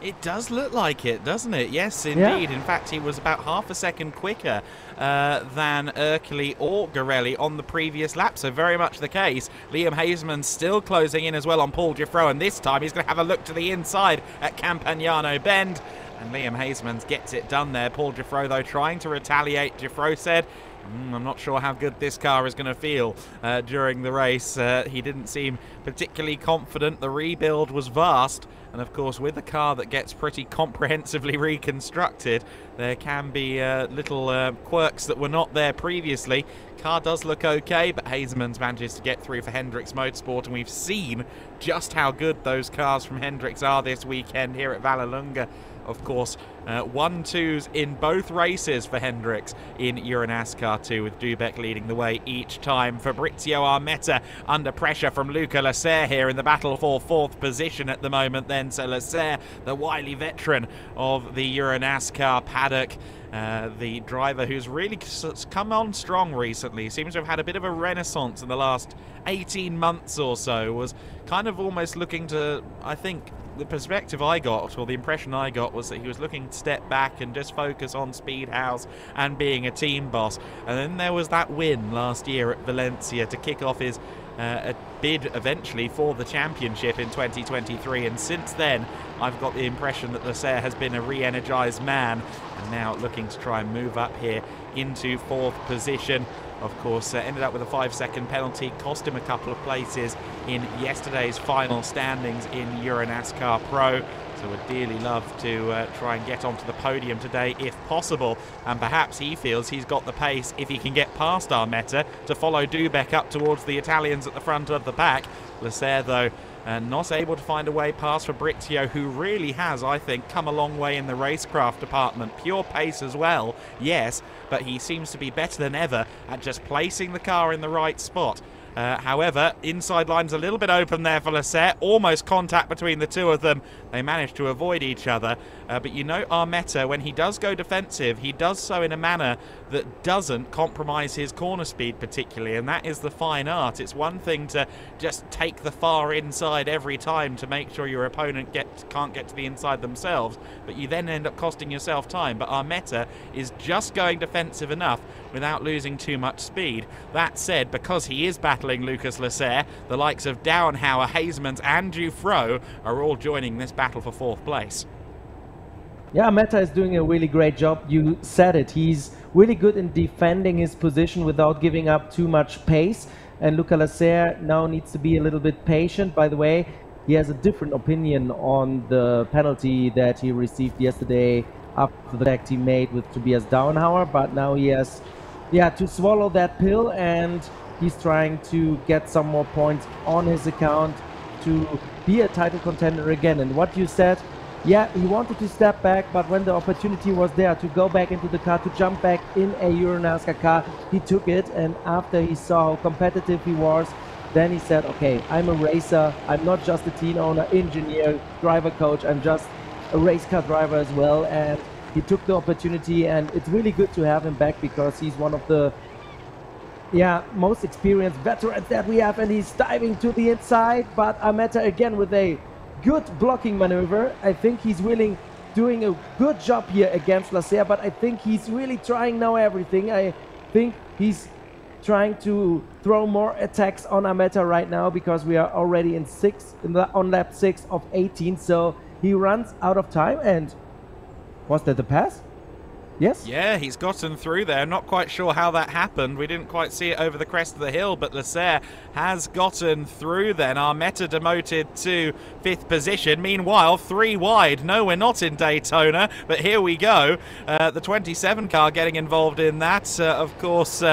It does look like it, doesn't it? Yes, indeed. Yeah. In fact, he was about half a second quicker than Ercoli or Girelli on the previous lap, so very much the case. Liam Hasemans still closing in as well on Paul Gifford, and this time he's going to have a look to the inside at Campagnano Bend, and Liam Hasemans gets it done there. Paul Gifford, though, trying to retaliate. Gifford said, I'm not sure how good this car is going to feel during the race. He didn't seem particularly confident. The rebuild was vast. And of course, with a car that gets pretty comprehensively reconstructed, there can be little quirks that were not there previously. Car does look okay, but Hasemans manages to get through for Hendricks Motorsport, and we've seen just how good those cars from Hendricks are this weekend here at Vallelunga. Of course, 1-2s in both races for Hendricks in EuroNASCAR 2, with Dubek leading the way each time. Fabrizio Armetta under pressure from Luca Lasser here in the battle for 4th position at the moment then. So Lasser, the wily veteran of the EuroNASCAR paddock, the driver who's really come on strong recently, seems to have had a bit of a renaissance in the last 18 months or so, was kind of almost looking to, I think, the perspective I got, or the impression I got, was that he was looking to step back and just focus on Speedhouse and being a team boss. And then there was that win last year at Valencia to kick off his a bid eventually for the championship in 2023, and since then I've got the impression that Leclerc has been a re-energized man and now looking to try and move up here into 4th position. Of course, ended up with a 5-second penalty, cost him a couple of places in yesterday's final standings in EuroNASCAR Pro. So would dearly love to try and get onto the podium today if possible, and perhaps he feels he's got the pace if he can get past Armetta to follow Dubek up towards the Italians at the front of the pack. Leclerc, though, not able to find a way past Fabrizio, who really has, I think, come a long way in the racecraft department. Pure pace as well, yes, but he seems to be better than ever at just placing the car in the right spot. However, inside line's a little bit open there for Leclerc. Almost contact between the two of them. They managed to avoid each other. But you know, Armetta, when he does go defensive, he does so in a manner that doesn't compromise his corner speed particularly, and that is the fine art. It's one thing to just take the far inside every time to make sure your opponent can't get to the inside themselves, but you then end up costing yourself time. But Armetta is just going defensive enough without losing too much speed. That said, because he is battling Lucas Leclerc, the likes of Downhauer, Hasemans and Dufro are all joining this battle for 4th place. Yeah, Meta is doing a really great job. You said it. He's really good in defending his position without giving up too much pace. And Luca Leclerc now needs to be a little bit patient. By the way, he has a different opinion on the penalty that he received yesterday after the act he made with Tobias Downhauer. But now he has, to swallow that pill, and he's trying to get some more points on his account to be a title contender again. And what you said, yeah, he wanted to step back, but when the opportunity was there to go back into the car, to jump back in a EuroNASCAR car, he took it. And after he saw how competitive he was, then he said, okay, I'm a racer. I'm not just a team owner, engineer, driver coach. I'm just a race car driver as well. And he took the opportunity, and it's really good to have him back because he's one of the most experienced veterans that we have, and he's diving to the inside. But Armetta again with a good blocking maneuver. I think he's really doing a good job here against Leclerc, but I think he's really trying now everything. I think he's trying to throw more attacks on Armetta right now because we are already on lap 6 of 18, so he runs out of time. And was that the pass? Yes? Yeah, he's gotten through there. Not quite sure how that happened. We didn't quite see it over the crest of the hill, but Leclerc has gotten through then. Armetta demoted to 5th position. Meanwhile, 3 wide. No, we're not in Daytona, but here we go. The 27 car getting involved in that. Of course,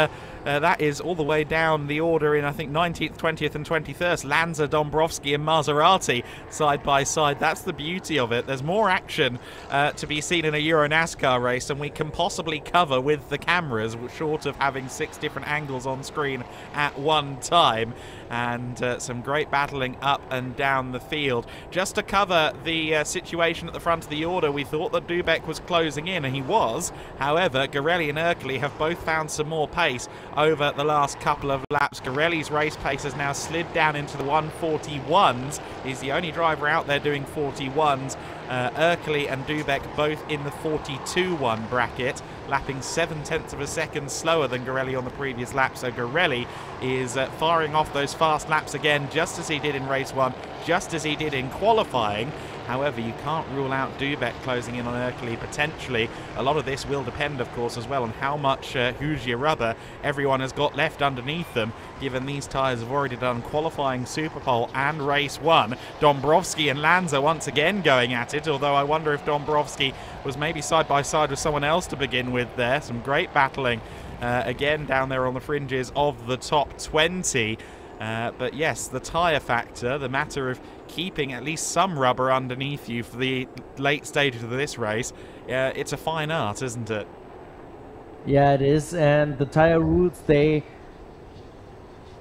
that is all the way down the order in, I think, 19th, 20th and 21st. Lanza, Dombrovski and Maserati side by side. That's the beauty of it. There's more action to be seen in a EuroNASCAR race than we can possibly cover with the cameras, short of having 6 different angles on screen at one time. And some great battling up and down the field. Just to cover the situation at the front of the order, we thought that Dubek was closing in, and he was. However, Garelli and Erkli have both found some more pace over the last couple of laps. Garelli's race pace has now slid down into the 141s. He's the only driver out there doing 41s. Erkli and Dubek both in the 42-1 bracket, lapping 0.7 of a second slower than Garelli on the previous lap. So Garelli is firing off those fast laps again, just as he did in race 1, just as he did in qualifying. However, you can't rule out Dubek closing in on Erkli potentially. A lot of this will depend, of course, as well on how much Hoosier rubber everyone has got left underneath them, given these tyres have already done qualifying, Superpole and race 1. Dombrovski and Lanza once again going at it, although I wonder if Dombrovski was maybe side by side with someone else to begin with there. Some great battling again down there on the fringes of the top 20. But yes, the tyre factor, the matter of keeping at least some rubber underneath you for the late stages of this race, it's a fine art, isn't it? Yeah, it is. And the tyre rules, they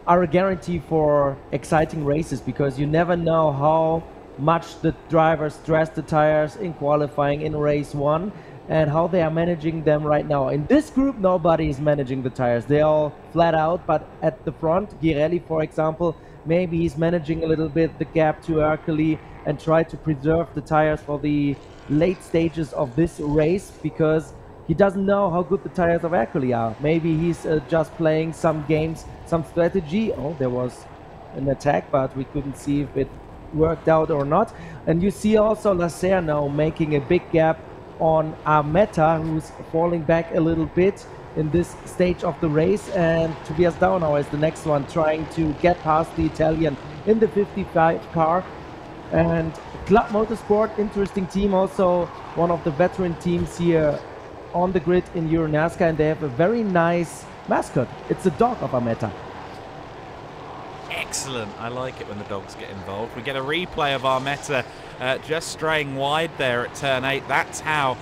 are a guarantee for exciting races, because you never know how much the drivers stress the tires in qualifying in race 1 and how they are managing them right now. In this group, nobody is managing the tires. They're all flat out, but at the front, Girelli, for example, maybe he's managing a little bit the gap to Erkli and try to preserve the tires for the late stages of this race, because he doesn't know how good the tires of Erkli are. Maybe he's just playing some games, some strategy. Oh, there was an attack, but we couldn't see if it worked out or not. And you see also Lasser now making a big gap on Armetta, who's falling back a little bit in this stage of the race, and Tobias Downauer is the next one trying to get past the Italian in the 55 car. And Club Motorsport, interesting team, also one of the veteran teams here on the grid in EuroNASCAR, and they have a very nice mascot. It's a dog of Armetta. Excellent. I like it when the dogs get involved. We get a replay of Armetta just straying wide there at turn 8. That's how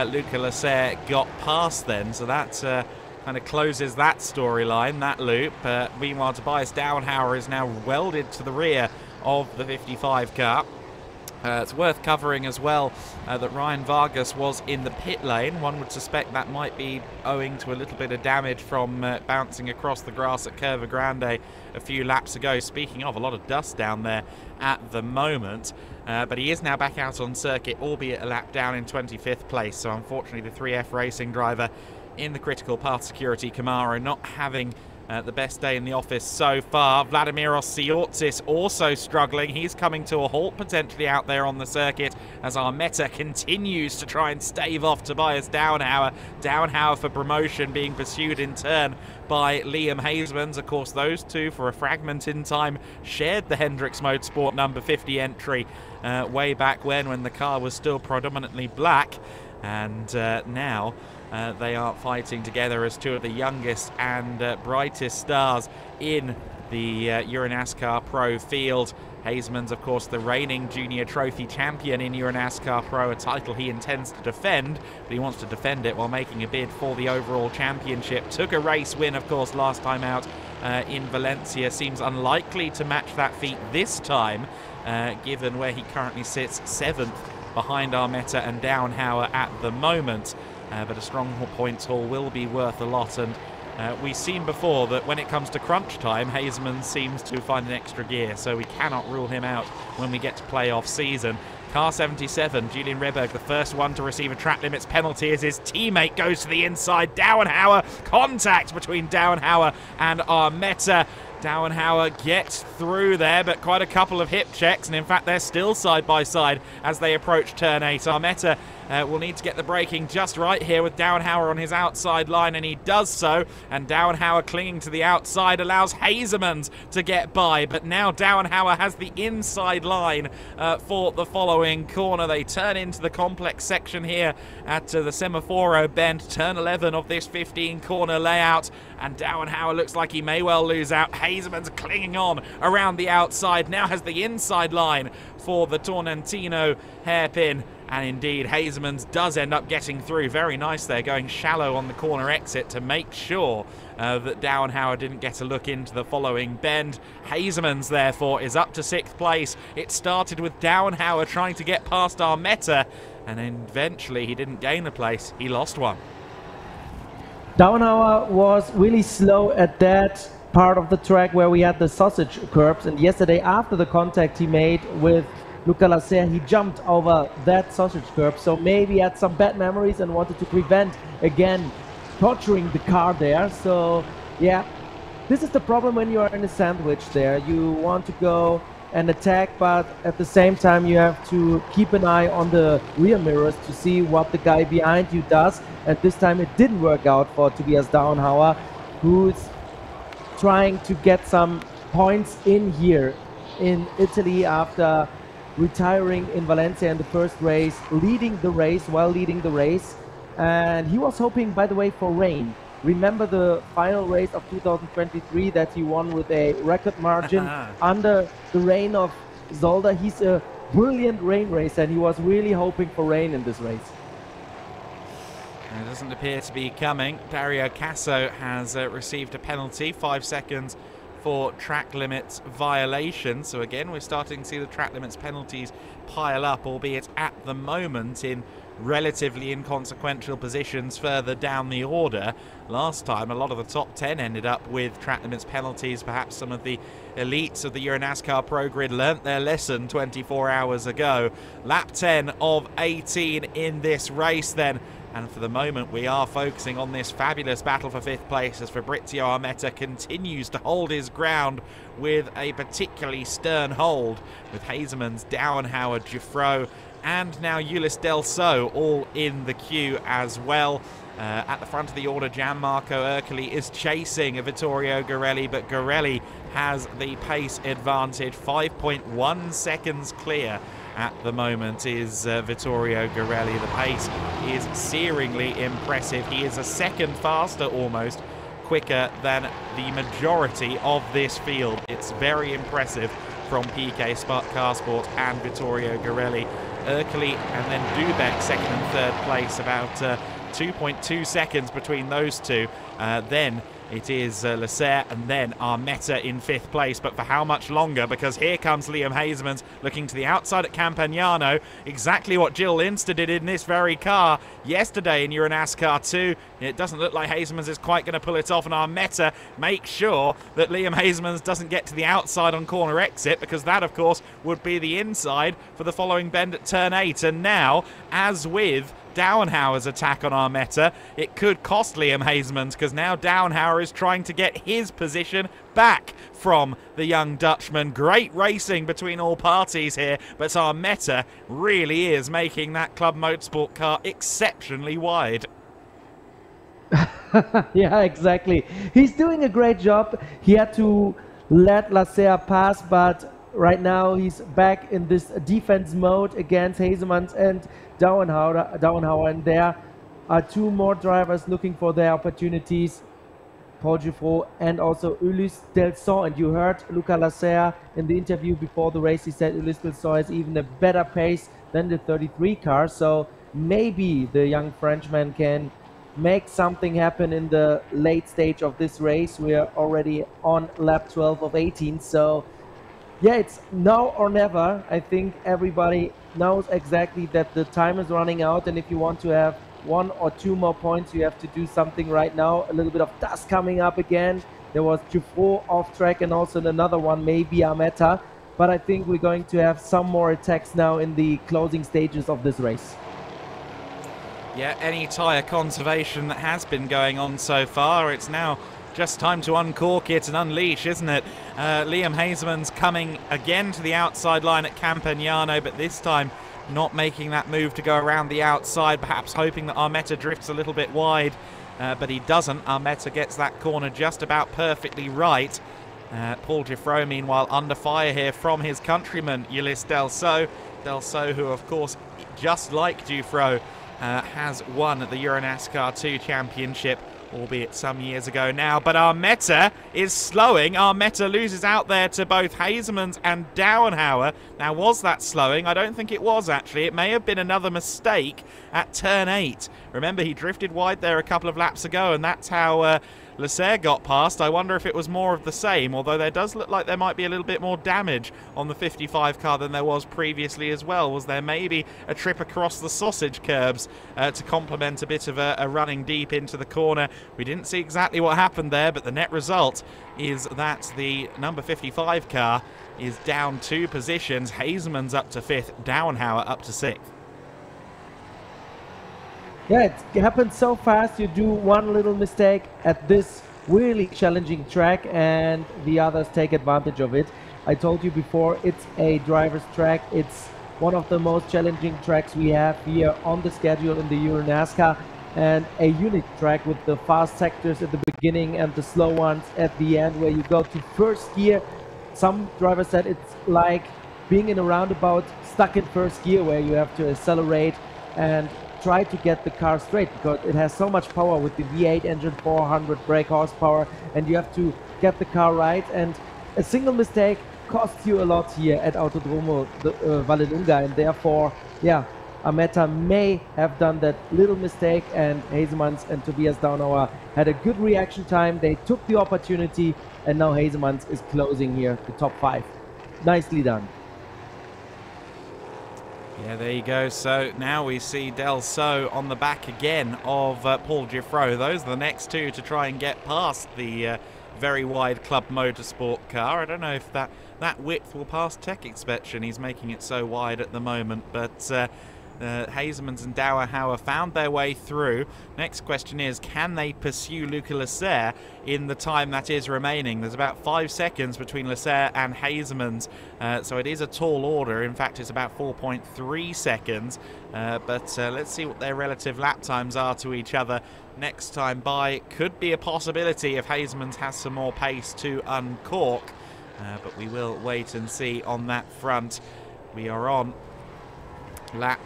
Luca Lasser got past then, so that kind of closes that storyline, that loop. Meanwhile, Tobias Downauer is now welded to the rear of the 55 car. It's worth covering as well that Ryan Vargas was in the pit lane. One would suspect that might be owing to a little bit of damage from bouncing across the grass at Curva Grande a few laps ago. Speaking of, a lot of dust down there at the moment. But he is now back out on circuit, albeit a lap down in 25th place. So unfortunately, the 3F Racing driver in the critical path security Camaro not having the best day in the office so far. Vladimiros Siortsis also struggling. He's coming to a halt potentially out there on the circuit as Armetta continues to try and stave off Tobias Downauer. Downauer for promotion being pursued in turn by Liam Hasemans. Of course, those two for a fragment in time shared the Hendricks Motorsport number 50 entry way back when the car was still predominantly black. And now they are fighting together as two of the youngest and brightest stars in the EuroNASCAR Pro field. Hasemans, of course, the reigning junior trophy champion in EuroNASCAR Pro, a title he intends to defend, but he wants to defend it while making a bid for the overall championship. Took a race win, of course, last time out in Valencia. Seems unlikely to match that feat this time, given where he currently sits 7th behind Armetta and Downauer at the moment. But a strong points haul will be worth a lot, and we've seen before that when it comes to crunch time, Hasemans seems to find an extra gear, so we cannot rule him out when we get to playoff season. Car 77, Julian Rehberg, the first one to receive a track limits penalty as his teammate goes to the inside. Downauer, contact between Downauer and Armetta. Downauer gets through there, but quite a couple of hip checks, and in fact they're still side by side as they approach turn 8. Armetta will need to get the braking just right here with Downauer on his outside line, and he does so, and Downauer clinging to the outside allows Hasemans to get by, but now Downauer has the inside line for the following corner. They turn into the complex section here at the Semaforo bend, turn 11 of this 15 corner layout, and Downauer looks like he may well lose out. Hasemans clinging on around the outside, now has the inside line for the Tornantino hairpin. And indeed, Hasemans does end up getting through. Very nice there, going shallow on the corner exit to make sure that Downauer didn't get a look into the following bend. Hasemans, therefore, is up to 6th place. It started with Downauer trying to get past Armetta, and then eventually he didn't gain a place. He lost one. Downauer was really slow at that part of the track where we had the sausage curbs, and yesterday after the contact he made with Luca Lasser, he jumped over that sausage curb, so maybe he had some bad memories and wanted to prevent again torturing the car there. So yeah, this is the problem when you are in a sandwich there. You want to go and attack, but at the same time you have to keep an eye on the rear mirrors to see what the guy behind you does. And this time it didn't work out for Tobias Downauer, who's trying to get some points in here in Italy after retiring in Valencia in the first race, leading the race. And he was hoping, by the way, for rain. Remember the final race of 2023 that he won with a record margin under the rain of Zolder. He's a brilliant rain racer, and he was really hoping for rain in this race. It doesn't appear to be coming. Dario Casso has received a penalty, 5 seconds for track limits violation. So again, we're starting to see the track limits penalties pile up, albeit at the moment in relatively inconsequential positions further down the order. Last time, a lot of the top 10 ended up with track limits penalties. Perhaps some of the elites of the EuroNASCAR Pro Grid learnt their lesson 24 hours ago. Lap 10 of 18 in this race then, And for the moment, we are focusing on this fabulous battle for 5th place as Fabrizio Armetta continues to hold his ground with a particularly stern hold, with Hazemans, Dauenhauer, Giuffreau, and now Ulysse Delso all in the queue as well. At the front of the order, Gianmarco Ercoli is chasing Vittorio Garelli, but Garelli has the pace advantage. 5.1 seconds clear at the moment is Vittorio Garelli. The pace is searingly impressive. He is a second faster almost, quicker than the majority of this field. It's very impressive from PK Car Sport and Vittorio Garelli. Ercoli and then Dubek second and third place, about 2.2 seconds between those two. Then it is Leclerc and then Armetta in 5th place, but for how much longer? Because here comes Liam Hazemans looking to the outside at Campagnano, exactly what Jill Linster did in this very car yesterday in EuroNASCAR 2. It doesn't look like Hazemans is quite going to pull it off, and Armetta makes sure that Liam Hazemans doesn't get to the outside on corner exit, because that of course would be the inside for the following bend at turn 8. And now, as with Dauenhauer's attack on Armetta, it could cost Liam Hazemans, because now Dauenhauer is trying to get his position back from the young Dutchman. Great racing between all parties here, but Armetta really is making that Club Motorsport car exceptionally wide. Yeah, exactly. He's doing a great job. He had to let Leclerc pass, but right now he's back in this defense mode against Hazemans and Dauenhauer, and there are two more drivers looking for their opportunities, Paul Giuffreau and also Ulysse Delso. And you heard Luca Leclerc in the interview before the race. He said Ulysse Delso has even a better pace than the 33 car, so maybe the young Frenchman can make something happen in the late stage of this race. We are already on lap 12 of 18, so yeah, it's now or never. I think everybody knows exactly that the time is running out, and if you want to have 1 or 2 more points, you have to do something right now. A little bit of dust coming up again. There was Giuffreau off track, and also another one, maybe Armetta. But I think we're going to have some more attacks now in the closing stages of this race. Yeah, any tyre conservation that has been going on so far, it's now just time to uncork it and unleash, isn't it? Liam Hazemans coming again to the outside line at Campagnano, but this time not making that move to go around the outside, perhaps hoping that Armetta drifts a little bit wide, but he doesn't. Armetta gets that corner just about perfectly right. Paul Giuffreau, meanwhile, under fire here from his countryman, Ulysse Delso. Delso, who, of course, just like Giuffreau, has won the EuroNASCAR 2 championship, albeit some years ago now. But Armetta is slowing. Armetta loses out there to both Hazemans and Dauenhauer. Now, was that slowing? I don't think it was, actually. It may have been another mistake at turn 8. Remember, he drifted wide there a couple of laps ago, and that's how Leclerc got past. I wonder if it was more of the same, although there does look like there might be a little bit more damage on the 55 car than there was previously as well. Was there maybe a trip across the sausage curbs to complement a bit of a running deep into the corner? We didn't see exactly what happened there, but the net result is that the number 55 car is down 2 positions. Hazemans up to 5th, Dauenhauer up to 6th. Yeah, it happens so fast. You do one little mistake at this really challenging track and the others take advantage of it. I told you before, it's a driver's track. It's one of the most challenging tracks we have here on the schedule in the EuroNASCAR, and a unique track with the fast sectors at the beginning and the slow ones at the end, where you go to first gear. Some drivers said it's like being in a roundabout stuck in first gear, where you have to accelerate and try to get the car straight, because it has so much power with the V8 engine, 400 brake horsepower, and you have to get the car right, and a single mistake costs you a lot here at Autodromo di Vallelunga, and therefore, yeah, Armetta may have done that little mistake, and Hazemans and Tobias Dauenhauer had a good reaction time. They took the opportunity, and now Hazemans is closing here the top 5. Nicely done. Yeah, there you go. So now we see Delso on the back again of Paul Giuffreau. Those are the next two to try and get past the very wide Club Motorsport car. I don't know if that width will pass tech inspection. He's making it so wide at the moment, but Hasemans and Dauerhauer found their way through. Next question is, can they pursue Luca Lasser in the time that is remaining? There's about 5 seconds between Lasser and Hasemans, so it is a tall order. In fact, it's about 4.3 seconds, but let's see what their relative lap times are to each other next time by. Could be a possibility if Hasemans has some more pace to uncork, but we will wait and see on that front. We are on lap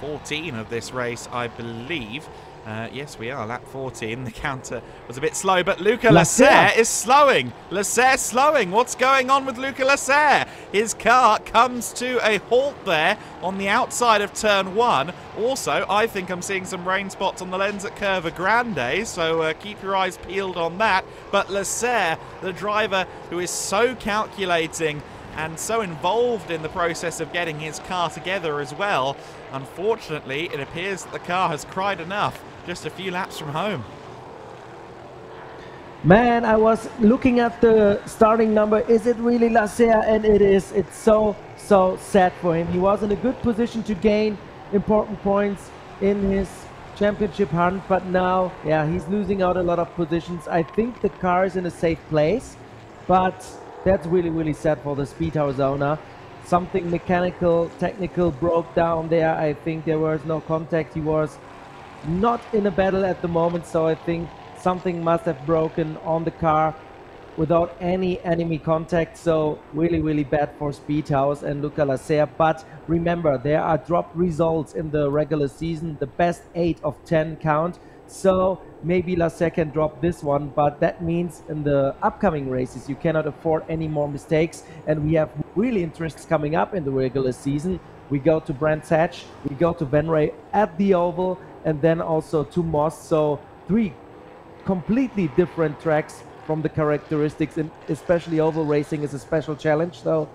14 of this race, I believe. Yes, we are, lap 14. The counter was a bit slow, but Luca Lasser is slowing. Lasser slowing. What's going on with Luca Lasser? His car comes to a halt there on the outside of turn 1. Also, I think I'm seeing some rain spots on the lens at Curva Grande, so keep your eyes peeled on that. But Lasser, the driver who is so calculating and so involved in the process of getting his car together as well, unfortunately, it appears that the car has cried enough just a few laps from home. Man, I was looking at the starting number. Is it really Lasser? And it is. It's so sad for him. He was in a good position to gain important points in his championship hunt, but now, yeah, he's losing out a lot of positions. I think the car is in a safe place, but that's really sad for the Speedhouse owner. Something mechanical, technical broke down there. I think there was no contact. He was not in a battle at the moment, so I think something must have broken on the car without any enemy contact. So really bad for Speedhouse and Luca Lasser. But remember, there are drop results in the regular season. The best 8 of 10 count. So maybe Lasser can drop this one, but that means in the upcoming races you cannot afford any more mistakes, and we have really interests coming up in the regular season. We go to Brands Hatch, we go to Venray at the Oval, and then also to Moss. So 3 completely different tracks from the characteristics, and especially oval racing is a special challenge. So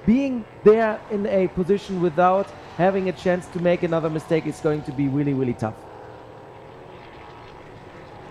being there in a position without having a chance to make another mistake is going to be really tough.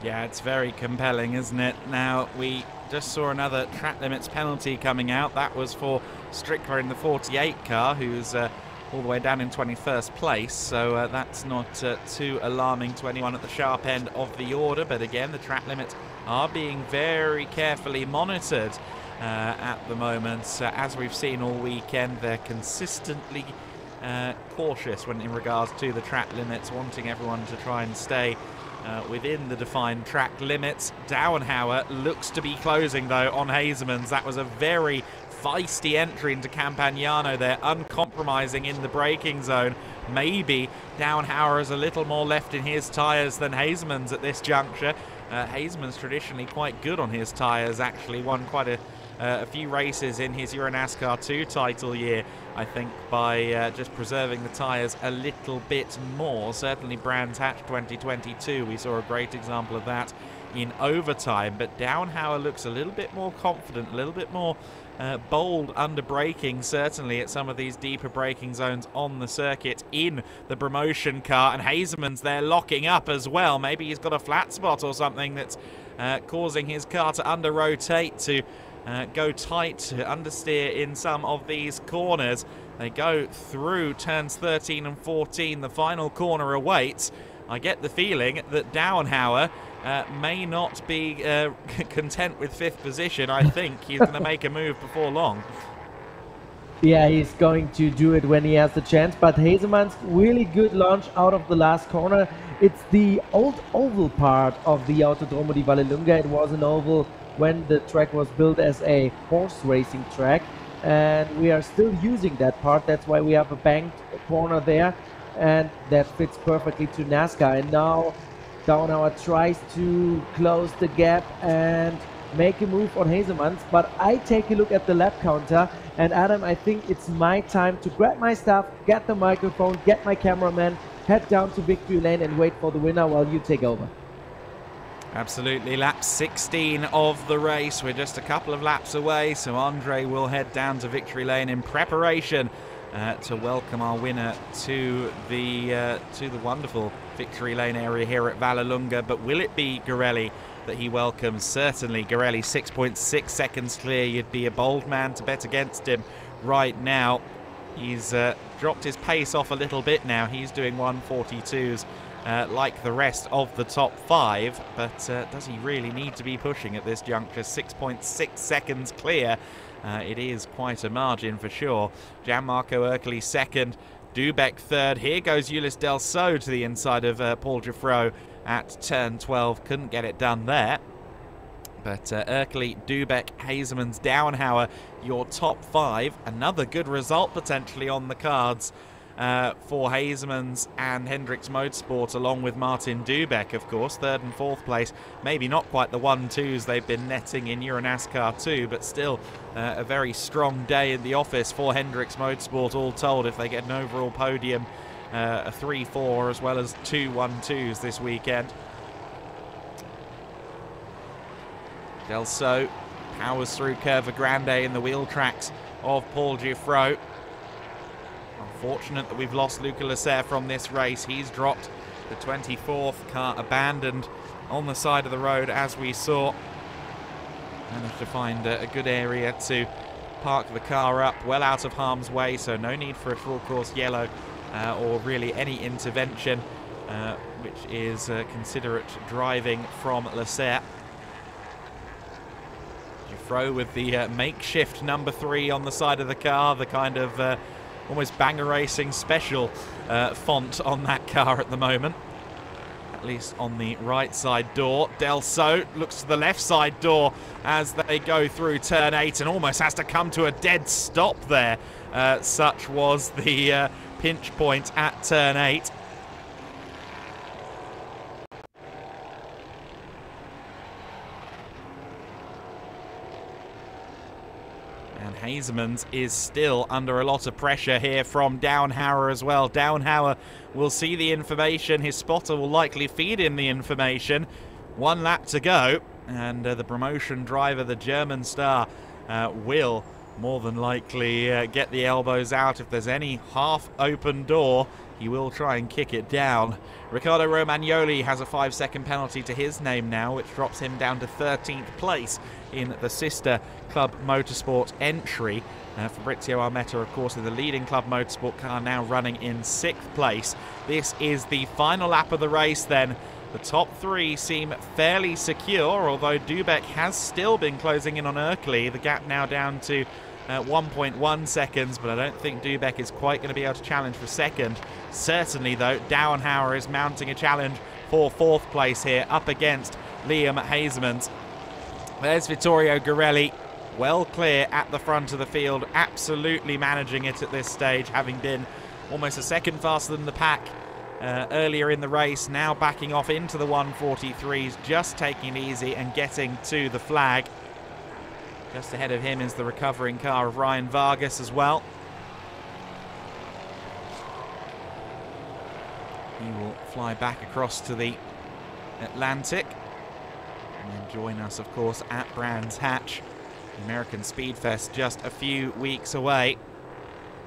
Yeah, it's very compelling, isn't it? Now, we just saw another track limits penalty coming out. That was for Strickler in the 48 car, who's all the way down in 21st place. So that's not too alarming to anyone at the sharp end of the order. But again, the track limits are being very carefully monitored at the moment. As we've seen all weekend, they're consistently cautious when in regards to the track limits, wanting everyone to try and stay within the defined track limits. Dauenhauer looks to be closing though on Hasemans. That was a very feisty entry into Campagnano there, uncompromising in the braking zone. Maybe Dauenhauer has a little more left in his tyres than Hasemans at this juncture. Hasemans traditionally quite good on his tyres, actually won quite a few races in his EuroNASCAR 2 title year, I think, by just preserving the tyres a little bit more. Certainly Brands Hatch 2022, we saw a great example of that in overtime. But Dauenhauer looks a little bit more confident, a little bit more bold under braking, certainly at some of these deeper braking zones on the circuit in the promotion car. And Hasemans there locking up as well. Maybe he's got a flat spot or something that's causing his car to under-rotate, to go tight, to understeer in some of these corners. They go through turns 13 and 14. The final corner awaits. I get the feeling that Dauenhauer may not be content with 5th position. I think he's going to make a move before long. Yeah, he's going to do it when he has the chance. But Hasemans, really good launch out of the last corner. It's the old oval part of the Autodromo di Vallelunga. It was an oval when the track was built as a horse racing track, and we are still using that part. That's why we have a banked corner there, and that fits perfectly to NASCAR. And now Dauenhauer tries to close the gap and make a move on Hasemans, but I take a look at the lap counter, and Adam, I think it's my time to grab my stuff, get the microphone, get my cameraman, head down to victory lane and wait for the winner while you take over. Absolutely. Lap 16 of the race. We're just a couple of laps away, so Andre will head down to victory lane in preparation to welcome our winner to the wonderful victory lane area here at Vallelunga. But will it be Garelli that he welcomes? Certainly. Garelli 6.6 seconds clear. You'd be a bold man to bet against him right now. He's dropped his pace off a little bit now. He's doing 1:42s like the rest of the top 5, but does he really need to be pushing at this juncture? 6.6 seconds clear. It is quite a margin for sure. Gianmarco Ercoli second, Dubek third. Here goes Ulysse Delso to the inside of Paul Giuffreau at turn 12. Couldn't get it done there. But Ercoli, Dubek, Hazemans, Downhauer, your top 5. Another good result potentially on the cards for Hazemans and Hendricks Motorsport, along with Martin Dubek, of course. 3rd and 4th place. Maybe not quite the 1-2s they've been netting in EuroNASCAR 2, but still a very strong day in the office for Hendricks Motorsport, all told, if they get an overall podium, a 3-4 as well as 2 1-2s this weekend. Delso powers through Curva Grande in the wheel tracks of Paul Giuffreau. Unfortunate that we've lost Luca Lasser from this race. He's dropped the 24th, car abandoned on the side of the road as we saw. Managed to find a good area to park the car up, well out of harm's way, so no need for a full course yellow or really any intervention, which is considerate driving from Lasser. Giuffreau with the makeshift number 3 on the side of the car, the kind of almost banger racing special font on that car at the moment, at least on the right side door. Delso looks to the left side door as they go through turn 8 and almost has to come to a dead stop there. Such was the pinch point at turn 8. And Hazemans is still under a lot of pressure here from Downhauer as well. Downhauer will see the information. His spotter will likely feed in the information. 1 lap to go. And the promotion driver, the German star, will more than likely get the elbows out. If there's any half-open door, he will try and kick it down. Riccardo Romagnoli has a 5-second penalty to his name now, which drops him down to 13th place in the sister Club Motorsport entry. Fabrizio Armetta, of course, in the leading Club Motorsport car, now running in 6th place. This is the final lap of the race then. The top 3 seem fairly secure, although Dubek has still been closing in on Ercoli. The gap now down to 1.1 seconds, but I don't think Dubek is quite going to be able to challenge for second. Certainly, though, Downhauer is mounting a challenge for 4th place here, up against Liam Hazemans. There's Vittorio Garelli, well clear at the front of the field, absolutely managing it at this stage, having been almost a second faster than the pack earlier in the race. Now backing off into the 143s, just taking it easy and getting to the flag. Just ahead of him is the recovering car of Ryan Vargas as well. He will fly back across to the Atlantic and then join us, of course, at Brands Hatch. The American Speedfest just a few weeks away.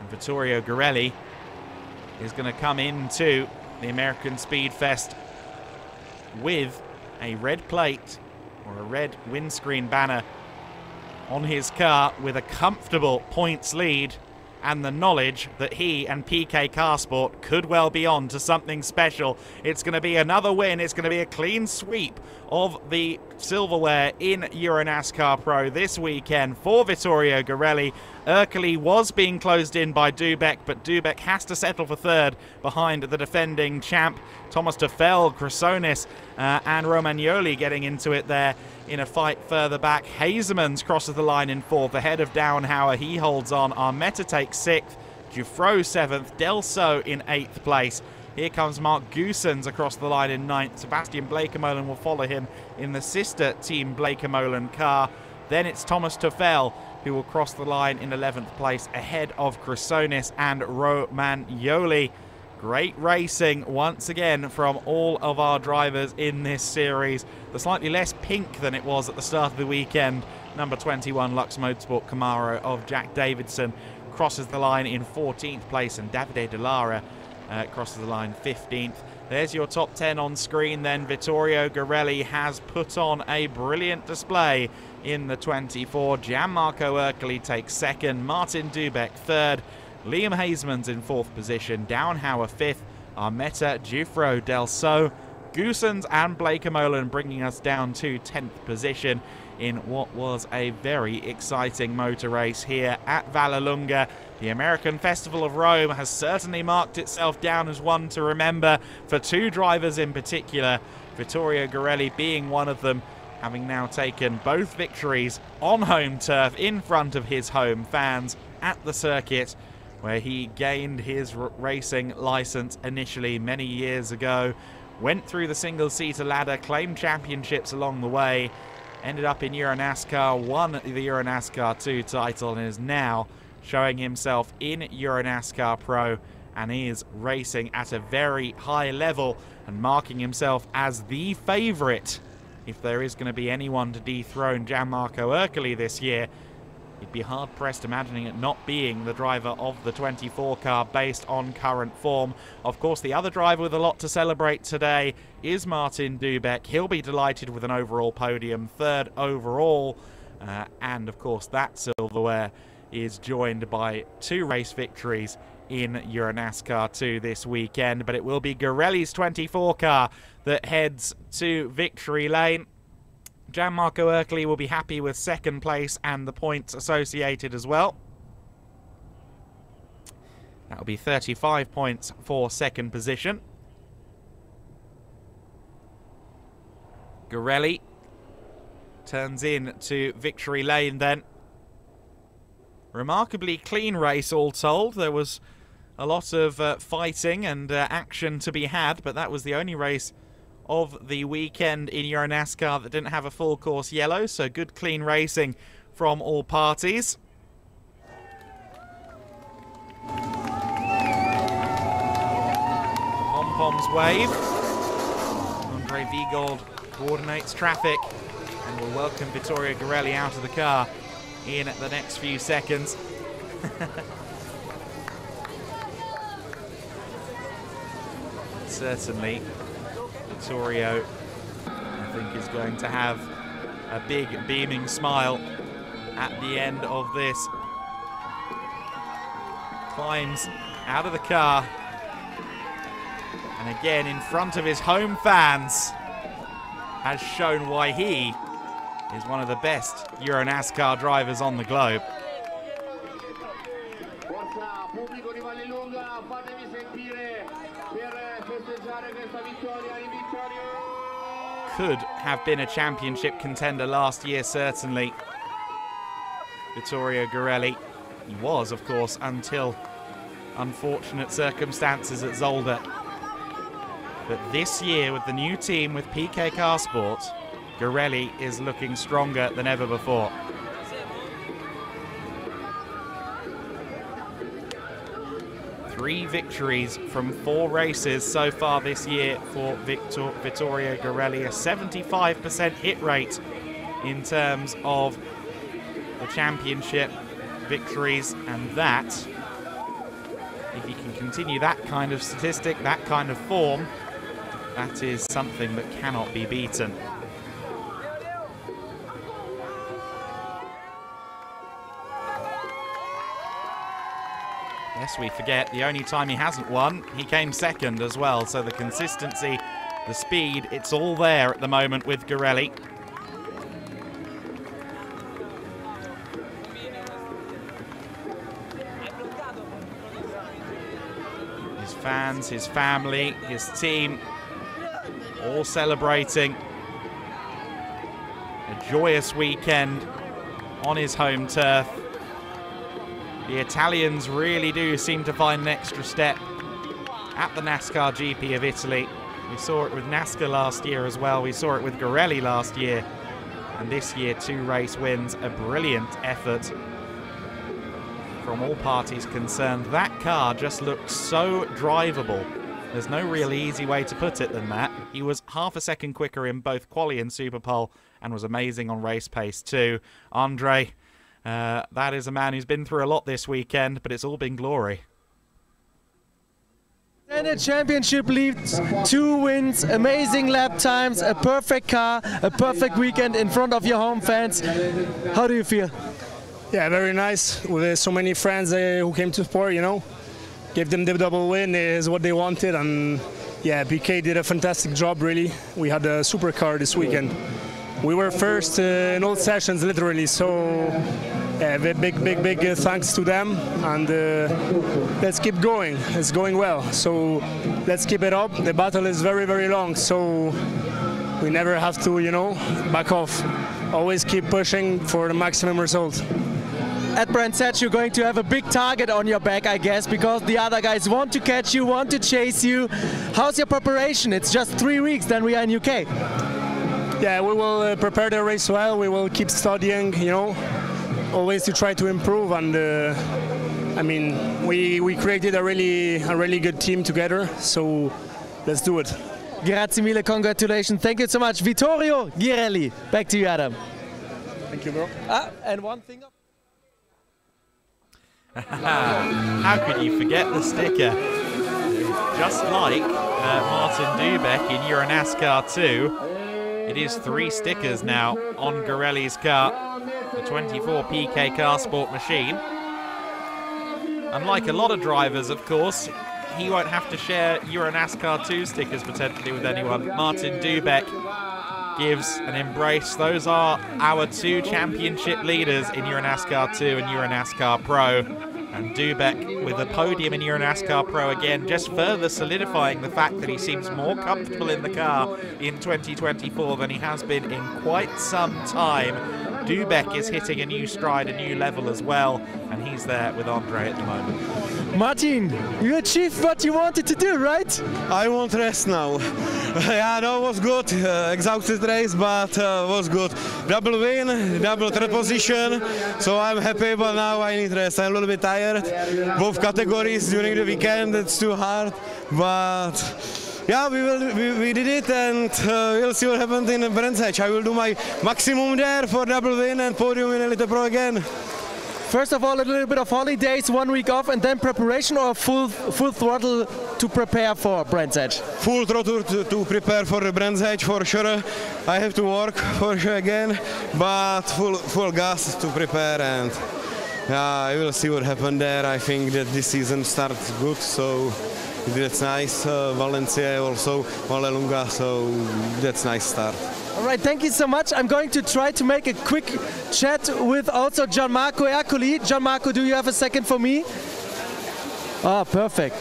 And Vittorio Garelli is going to come into the American Speedfest with a red plate or a red windscreen banner on his car, with a comfortable points lead and the knowledge that he and PK Carsport could well be on to something special. It's going to be another win. It's going to be a clean sweep of the silverware in EuroNASCAR Pro this weekend for Vittorio Garelli. Ercoli was being closed in by Dubek, but Dubek has to settle for 3rd behind the defending champ. Thomas Tuffel, Chrysonis and Romagnoli getting into it there in a fight further back. Hazemans crosses the line in 4th ahead of Downhauer. He holds on. Armetta takes 6th. Giuffreau 7th. Delso in 8th place. Here comes Mark Goossens across the line in 9th. Sebastian Bleekemolen will follow him in the sister team Bleekemolen car. Then it's Thomas Tuffel who will cross the line in 11th place ahead of Chrysonis and Romagnoli. Great racing once again from all of our drivers in this series. The slightly less pink than it was at the start of the weekend. Number 21 Lux Motorsport Camaro of Jack Davidson crosses the line in 14th place, and Davide Dallara crosses the line 15th. There's your top 10 on screen then. Vittorio Garelli has put on a brilliant display in the 24. Gianmarco Ercoli takes 2nd. Martin Dubek 3rd. Liam Hazeman's in 4th position, Downhauer 5th, Armetta, Giuffro, Del So, Goossens and Blake Amolan bringing us down to 10th position in what was a very exciting motor race here at Vallelunga. The American Festival of Rome has certainly marked itself down as one to remember for 2 drivers in particular, Vittorio Garelli being one of them, having now taken both victories on home turf in front of his home fans at the circuit where he gained his racing license initially many years ago, went through the single-seater ladder, claimed championships along the way, ended up in EuroNASCAR, won the EuroNASCAR 2 title, and is now showing himself in EuroNASCAR Pro and is racing at a very high level and marking himself as the favourite. If there is going to be anyone to dethrone Gianmarco Ercoli this year, you'd be hard-pressed imagining it not being the driver of the 24 car based on current form. Of course, the other driver with a lot to celebrate today is Martin Dubek. He'll be delighted with an overall podium, 3rd overall. And, of course, that silverware is joined by 2 race victories in EuroNASCAR 2 this weekend. But it will be Garelli's 24 car that heads to victory lane. Gianmarco Ercoli will be happy with 2nd place and the points associated as well. That will be 35 points for 2nd position. Garelli turns in to victory lane then. Remarkably clean race all told. There was a lot of fighting and action to be had, but that was the only race of the weekend in EuroNASCAR that didn't have a full course yellow, so good clean racing from all parties. Pom-poms wave. Andre Viegold coordinates traffic and will welcome Vittorio Garelli out of the car in the next few seconds. Certainly Vittorio, I think, is going to have a big beaming smile at the end of this. Climbs out of the car and again in front of his home fans has shown why he is one of the best EuroNASCAR drivers on the globe. Could have been a championship contender last year, certainly. Vittorio Garelli. He was, of course, until unfortunate circumstances at Zolder. But this year, with the new team, with PK Car Sport, Garelli is looking stronger than ever before. Three victories from 4 races so far this year for Vittorio Garelli. A 75% hit rate in terms of the championship victories, and that, if he can continue that kind of statistic, that kind of form, that is something that cannot be beaten. Yes, we forget, the only time he hasn't won, he came second as well. So the consistency, the speed, it's all there at the moment with Garelli. His fans, his family, his team, all celebrating a joyous weekend on his home turf. The Italians really do seem to find an extra step at the NASCAR GP of Italy. We saw it with NASCAR last year as well. We saw it with Garelli last year. And this year, 2 race wins, a brilliant effort from all parties concerned. That car just looked so drivable. There's no real easy way to put it than that. He was half a second quicker in both quali and Superpole and was amazing on race pace too. Andre, that is a man who's been through a lot this weekend, but it's all been glory. And a championship leads, 2 wins, amazing lap times, a perfect car, a perfect weekend in front of your home fans. How do you feel? Yeah, very nice. With so many friends who came to support, you know, gave them the double win is what they wanted, and yeah, BK did a fantastic job. Really, we had a supercar this weekend. We were first in all sessions, literally. So yeah, big thanks to them, and let's keep going. It's going well. So let's keep it up. The battle is very long. So we never have to, you know, back off. Always keep pushing for the maximum result. At Brands Hatch, you're going to have a big target on your back, I guess, because the other guys want to catch you, want to chase you. How's your preparation? It's just 3 weeks, then we are in UK. Yeah, we will prepare the race well. We will keep studying, you know, always to try to improve. And I mean, we created a really good team together. So let's do it. Grazie mille, congratulations. Thank you so much. Vittorio Ghirelli. Back to you, Adam. Thank you, bro. And one thing. How could you forget the sticker? Just like Martin Dubek in EuroNASCAR 2, it is 3 stickers now on Ghirelli's car, the 24 PK Car Sport machine. Unlike a lot of drivers, of course, he won't have to share EuroNASCAR 2 stickers potentially with anyone. Martin Dubek gives an embrace. Those are our 2 championship leaders in EuroNASCAR 2 and EuroNASCAR Pro. And Dubek with a podium in EuroNASCAR Pro again, just further solidifying the fact that he seems more comfortable in the car in 2024 than he has been in quite some time. Dubek is hitting a new stride, a new level as well, and he's there with Andre at the moment. Martin, you achieved what you wanted to do, right? I want rest now. Yeah, no, it was good. Exhausted race, but was good. Double win, double third position, so I'm happy, but now I need rest. I'm a little bit tired. Both categories during the weekend, it's too hard, but yeah, we did it, and we'll see what happens in Brands Hatch. I will do my maximum there for double win and podium in Elite Pro again. First of all, a little bit of holidays, 1 week off, and then preparation, or full throttle to prepare for Brands Hatch? Full throttle to prepare for the Brands Hatch for sure. I have to work for sure again, but full gas to prepare, and I will see what happens there. I think that this season starts good, so that's nice. Valencia also, Vallelunga, so that's nice start. All right, thank you so much. I'm going to try to make a quick chat with also Gianmarco Ercoli. Gianmarco, do you have a second for me? Ah, perfect.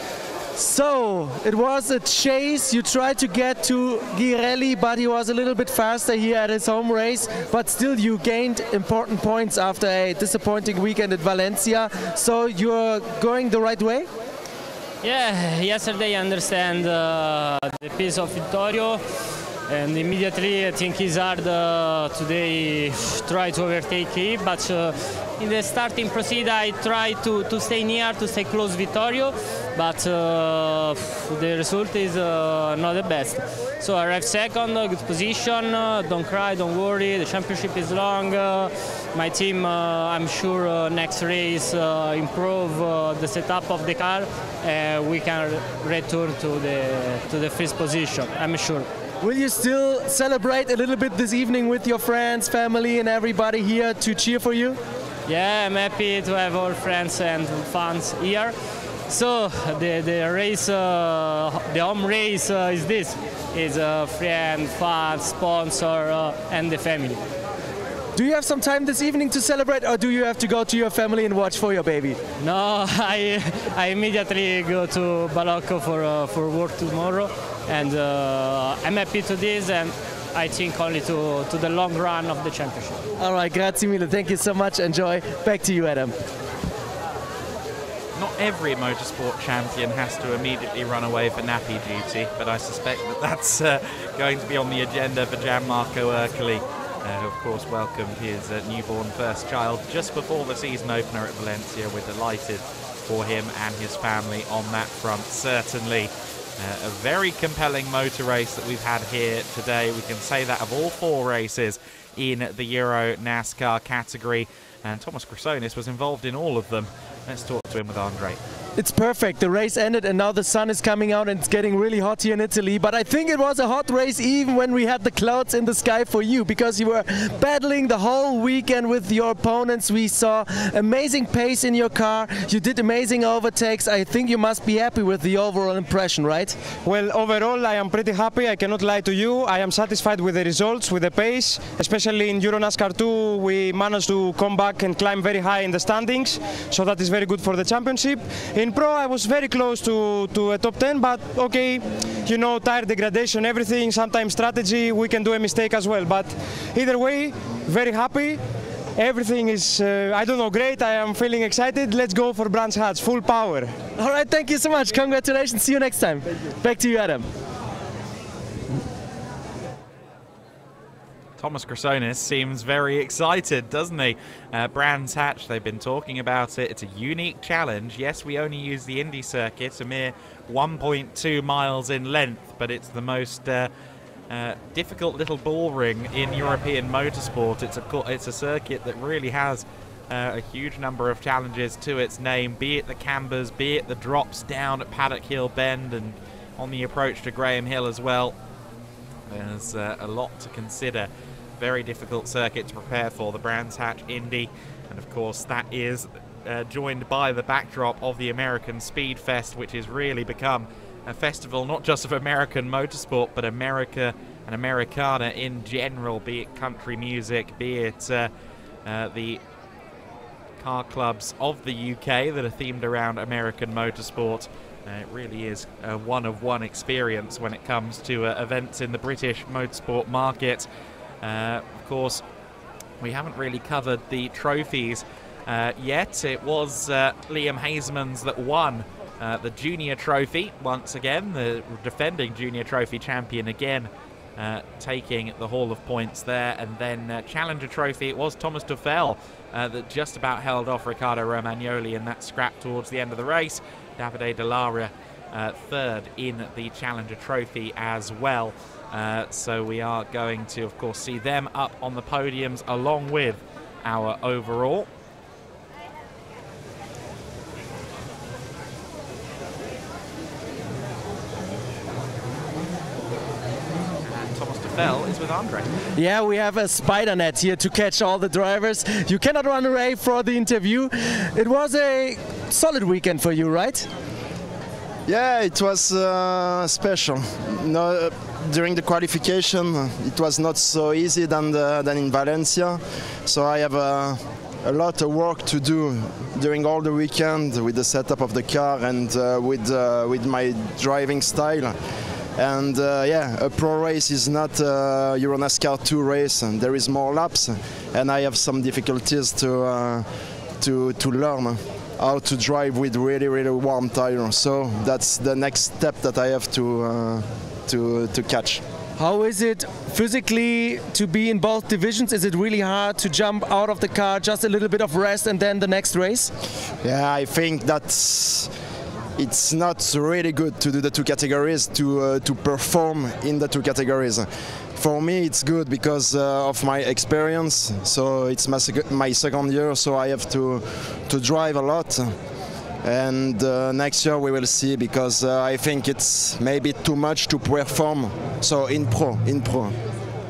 So, it was a chase. You tried to get to Ghirelli, but he was a little bit faster here at his home race. But still, you gained important points after a disappointing weekend at Valencia. So, you're going the right way? Yeah, yesterday I understand the piece of Vittorio, and immediately I think it's hard today try to overtake him, but in the starting procedure I try to stay near, to stay close Vittorio, but the result is not the best. So I arrived second, good position, don't cry, don't worry, the championship is long. My team, I'm sure next race improve the setup of the car, we can return to the first position, I'm sure. Will you still celebrate a little bit this evening with your friends, family and everybody here to cheer for you? Yeah, I'm happy to have all friends and fans here. So the race, the home race is this. It's friend, fans, sponsor and the family. Do you have some time this evening to celebrate, or do you have to go to your family and watch for your baby? No, I immediately go to Balocco for work tomorrow, and I'm happy to this, and I think only to the long run of the championship. All right, grazie mille. Thank you so much. Enjoy. Back to you, Adam. Not every motorsport champion has to immediately run away for nappy duty, but I suspect that that's going to be on the agenda for Gianmarco Ercoli, who of course welcomed his newborn first child just before the season opener at Valencia. We're delighted for him and his family on that front. Certainly a very compelling motor race that we've had here today. We can say that of all 4 races in the EuroNASCAR category, and Thomas Chrysonis was involved in all of them. Let's talk to him with Andre. it's perfect. The race ended and now the sun is coming out and it's getting really hot here in Italy. But I think it was a hot race even when we had the clouds in the sky for you, because you were battling the whole weekend with your opponents. We saw amazing pace in your car. You did amazing overtakes. I think you must be happy with the overall impression, right? Well, overall I am pretty happy, I cannot lie to you. I am satisfied with the results, with the pace. Especially in EuroNASCAR 2 we managed to come back and climb very high in the standings, so that is very good for the championship. In Pro I was very close to a top 10, but okay, you know, tire degradation, everything, sometimes strategy, we can do a mistake as well. But either way, very happy. Everything is, I don't know, great. I am feeling excited. Let's go for Brands Hatch, full power. All right, thank you so much. Congratulations. See you next time. Back to you, Adam. Thomas Chrysonis seems very excited, doesn't he? Brands Hatch, they've been talking about it. It's a unique challenge. Yes, we only use the Indy circuit, a mere 1.2 miles in length, but it's the most difficult little ball ring in European motorsport. It's a circuit that really has a huge number of challenges to its name, be it the cambers, be it the drops down at Paddock Hill Bend and on the approach to Graham Hill as well. There's a lot to consider. Very difficult circuit to prepare for, the Brands Hatch Indy, and of course that is joined by the backdrop of the American Speed Fest, which has really become a festival not just of American motorsport, but America and Americana in general, be it country music, be it the car clubs of the UK that are themed around American motorsport. It really is a one-of-one experience when it comes to events in the British motorsport market. Of course, we haven't really covered the trophies yet. It was Liam Hasemans that won the Junior Trophy once again, the defending Junior Trophy champion again, taking the Hall of Points there. And then Challenger Trophy, it was Thomas Duffel that just about held off Riccardo Romagnoli in that scrap towards the end of the race. Davide Delaria third in the Challenger Trophy as well. So we are going to, of course, see them up on the podiums along with our overall. Is with Andre. Yeah, we have a spider net here to catch all the drivers. You cannot run away for the interview. It was a solid weekend for you, right? Yeah, it was special. No, during the qualification, it was not so easy than in Valencia. So I have a lot of work to do during all the weekend with the setup of the car and with my driving style. And yeah, a pro race is not a EuroNASCAR 2 race, and there is more laps, and I have some difficulties to learn how to drive with really warm tires. So that's the next step that I have to catch. How is it physically to be in both divisions? Is it really hard to jump out of the car, just a little bit of rest and then the next race? Yeah, I think that's it's not really good to do the two categories, to perform in the two categories. For me, it's good because of my experience. So it's my second year, so I have to drive a lot. And next year we will see, because I think it's maybe too much to perform. So in pro.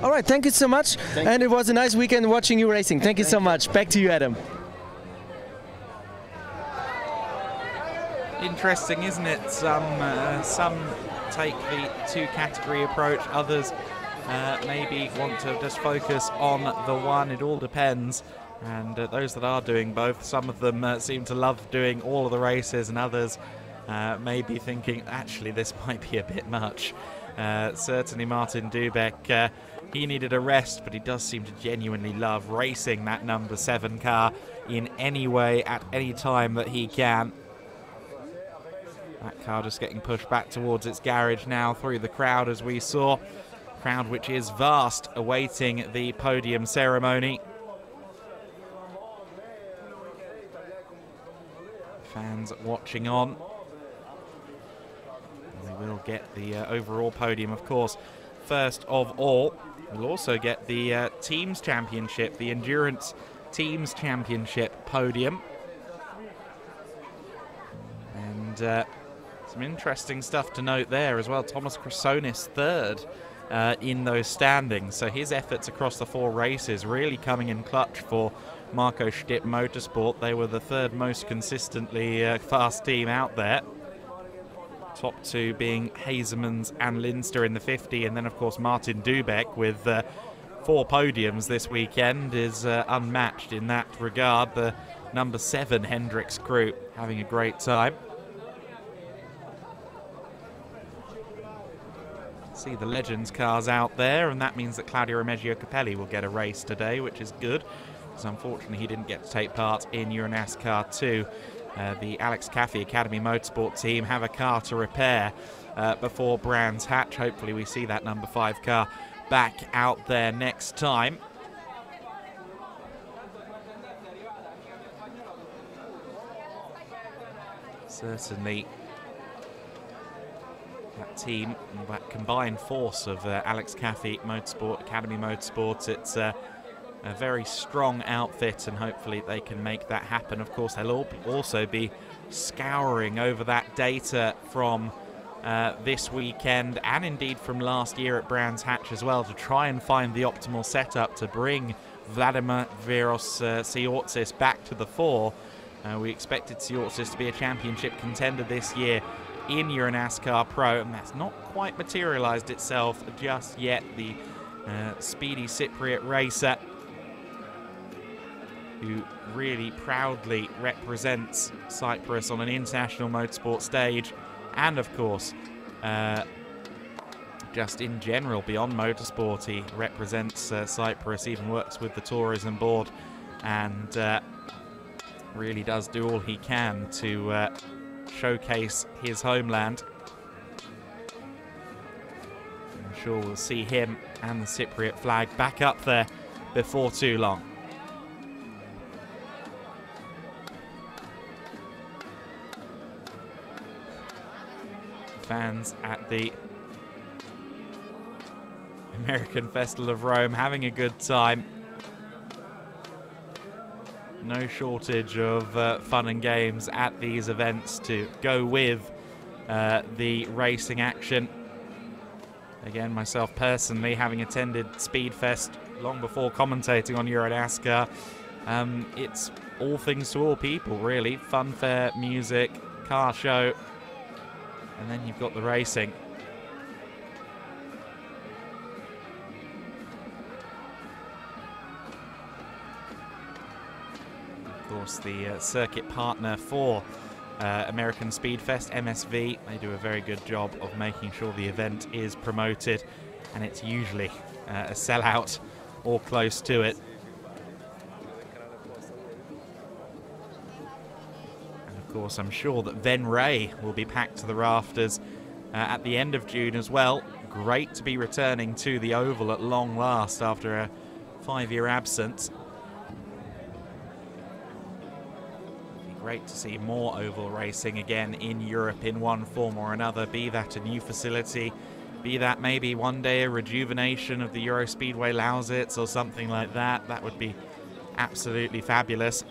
All right, thank you so much. And it was a nice weekend watching you racing. Thank you so much. Back to you, Adam. Interesting, isn't it? Some take the two-category approach, others maybe want to just focus on the one. It all depends. And those that are doing both, some of them seem to love doing all of the races, and others may be thinking, actually, this might be a bit much. Certainly Martin Dubeck, he needed a rest, but he does seem to genuinely love racing that number 7 car in any way, at any time that he can. That car just getting pushed back towards its garage now through the crowd, as we saw. Crowd which is vast, awaiting the podium ceremony. Fans watching on. We will get the overall podium, of course. First of all, we'll also get the Teams Championship, the Endurance Teams Championship podium. And And some interesting stuff to note there as well. Thomas Chrysonis third in those standings. So his efforts across the 4 races really coming in clutch for Marco Stipp Motorsport. They were the third most consistently fast team out there. Top 2 being Hazemans and Linster in the 50, and then of course Martin Dubeck with 4 podiums this weekend is unmatched in that regard. The number 7 Hendricks crew having a great time. See the Legends cars out there, and that means that Claudio Remeggio Capelli will get a race today, which is good, because unfortunately he didn't get to take part in EuroNASCAR 2. The Alex Caffey Academy Motorsport team have a car to repair before Brands Hatch. Hopefully we see that number 5 car back out there next time. Certainly that team, that combined force of Alex Caffey Motorsport, Academy Motorsport, it's a very strong outfit, and hopefully they can make that happen. Of course, they'll also be scouring over that data from this weekend and indeed from last year at Brands Hatch as well, to try and find the optimal setup to bring Vladimir Veros Siortsis back to the fore. We expected Siortsis to be a championship contender this year in EuroNASCAR Pro, and that's not quite materialized itself just yet. The speedy Cypriot racer who really proudly represents Cyprus on an international motorsport stage, and of course just in general beyond motorsport, he represents Cyprus, even works with the tourism board, and really does do all he can to showcase his homeland. I'm sure we'll see him and the Cypriot flag back up there before too long. Fans at the American Festival of Rome having a good time. No shortage of fun and games at these events to go with the racing action. Again, myself personally, having attended Speedfest long before commentating on EuroNASCAR, it's all things to all people, really. Funfair, music, car show, and then you've got the racing. Of course, the circuit partner for American Speedfest, MSV, they do a very good job of making sure the event is promoted, and it's usually a sellout or close to it. Of course, I'm sure that Ven Ray will be packed to the rafters at the end of June as well. Great to be returning to the Oval at long last after a 5-year absence. It'd be great to see more oval racing again in Europe in one form or another, be that a new facility, be that maybe one day a rejuvenation of the Euro Speedway Lausitz or something like that. That would be absolutely fabulous.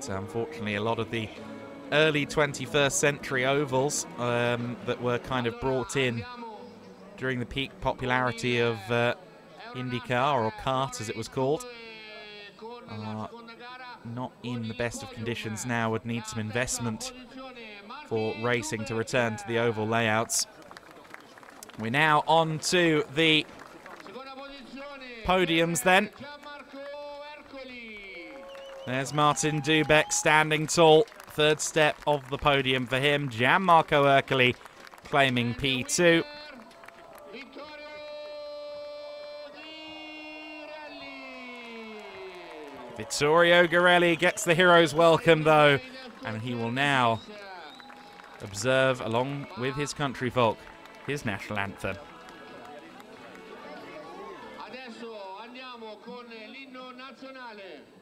Unfortunately, a lot of the early 21st century ovals that were kind of brought in during the peak popularity of IndyCar, or kart as it was called, are not in the best of conditions now, would need some investment for racing to return to the oval layouts. We're now on to the podiums then. There's Martin Dubeck standing tall. Third step of the podium for him. Gianmarco Ercoli claiming P2. Vittorio Garelli gets the hero's welcome though, and he will now observe, along with his countryfolk, his national anthem. Adesso andiamo con l'inno nazionale.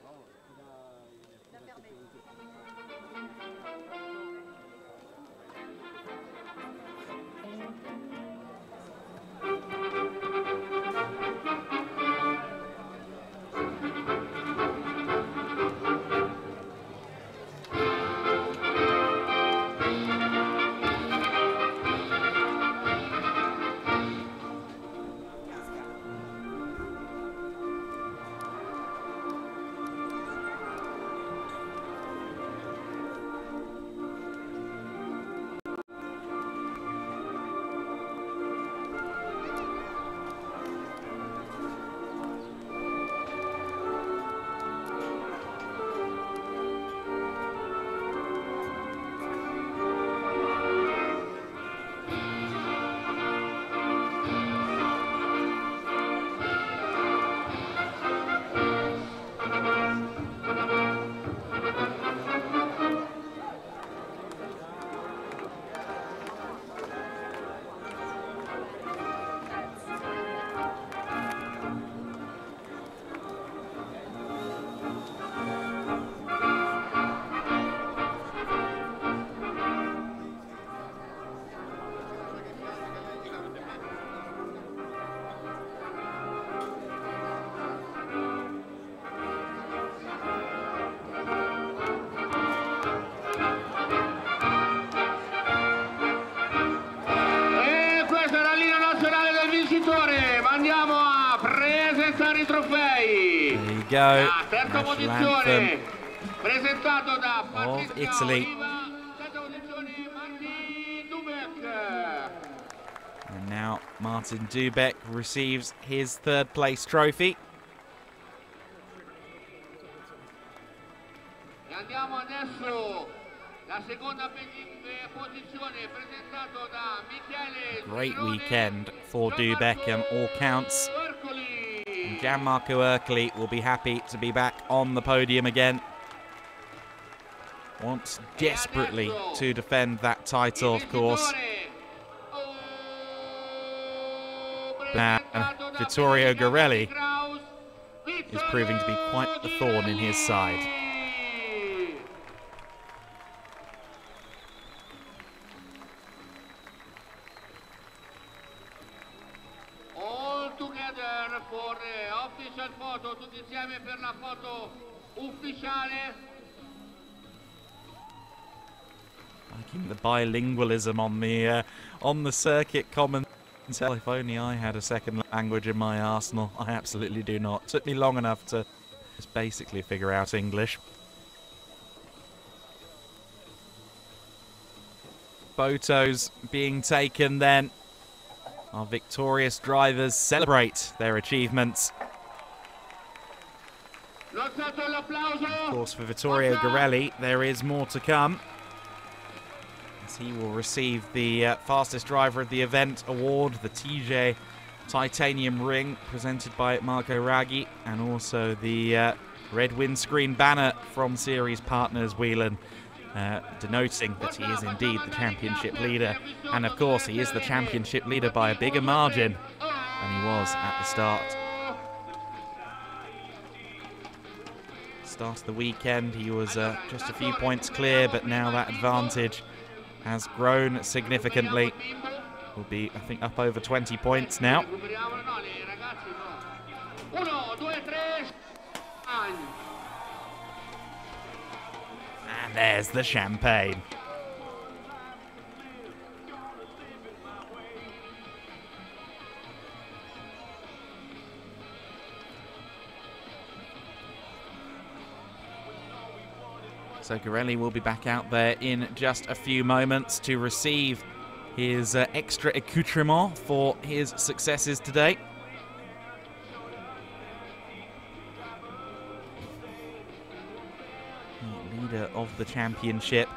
vincitore, ma andiamo a presentare I trofei. There you go. La terza National posizione anthem presentato da of Italy. terza posizione Martin Dubek. And now Martin Dubek receives his third place trophy. E andiamo adesso la seconda posizione presentato da Michele. Great weekend for Dubek on all counts. And Gianmarco Ercoli will be happy to be back on the podium again. Wants desperately to defend that title, of course. Now, Vittorio Garelli is proving to be quite the thorn in his side. All together for official photo, tutti insieme per la foto ufficiale. Liking the bilingualism on the circuit comment. If only I had a second language in my arsenal. I absolutely do not. It took me long enough to just basically figure out English. Photos being taken then. Our victorious drivers celebrate their achievements. Of course, for Vittorio Garelli, there is more to come, as he will receive the fastest driver of the event award, the TJ Titanium Ring, presented by Marco Raggi, and also the red windscreen banner from series partners Whelen, denoting that he is indeed the championship leader. And of course, he is the championship leader by a bigger margin than he was at the start. Start of the weekend, he was just a few points clear, but now that advantage has grown significantly. Will be, I think, up over 20 points now. And there's the champagne. So Garelli will be back out there in just a few moments to receive his extra accoutrement for his successes today. The leader of the championship,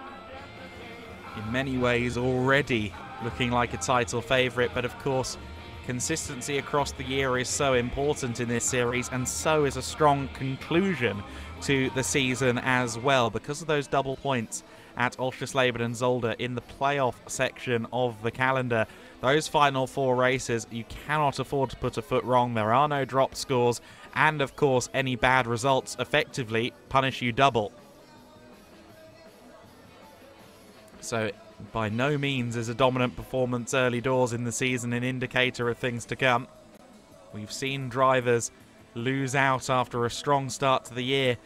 in many ways already looking like a title favourite, but of course consistency across the year is so important in this series, and so is a strong conclusion to the season as well, because of those double points at Olsztysleben and Zolder in the playoff section of the calendar. Those final four races, you cannot afford to put a foot wrong. There are no drop scores, and of course any bad results effectively punish you double. So by no means is a dominant performance early doors in the season an indicator of things to come. We've seen drivers lose out after a strong start to the year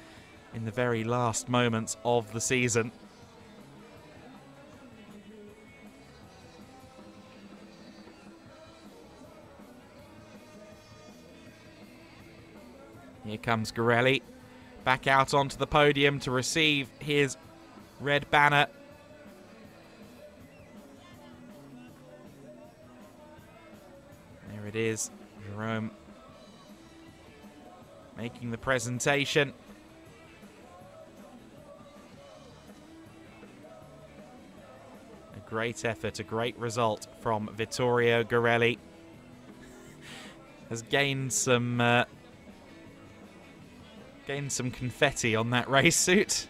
in the very last moments of the season. Here comes Garelli back out onto the podium to receive his red banner. There it is, Jerome making the presentation. A great effort, a great result from Vittorio Garelli. Has gained some confetti on that race suit.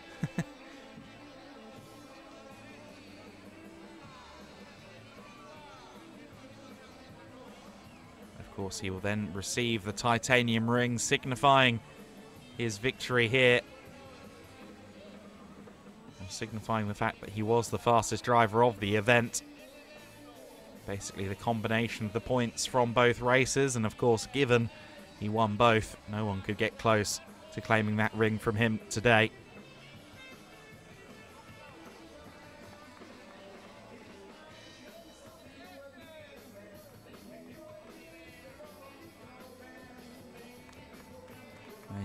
Of course, he will then receive the titanium ring, signifying his victory here, and signifying the fact that he was the fastest driver of the event. Basically the combination of the points from both races, and of course, given he won both, no one could get close to claiming that ring from him today.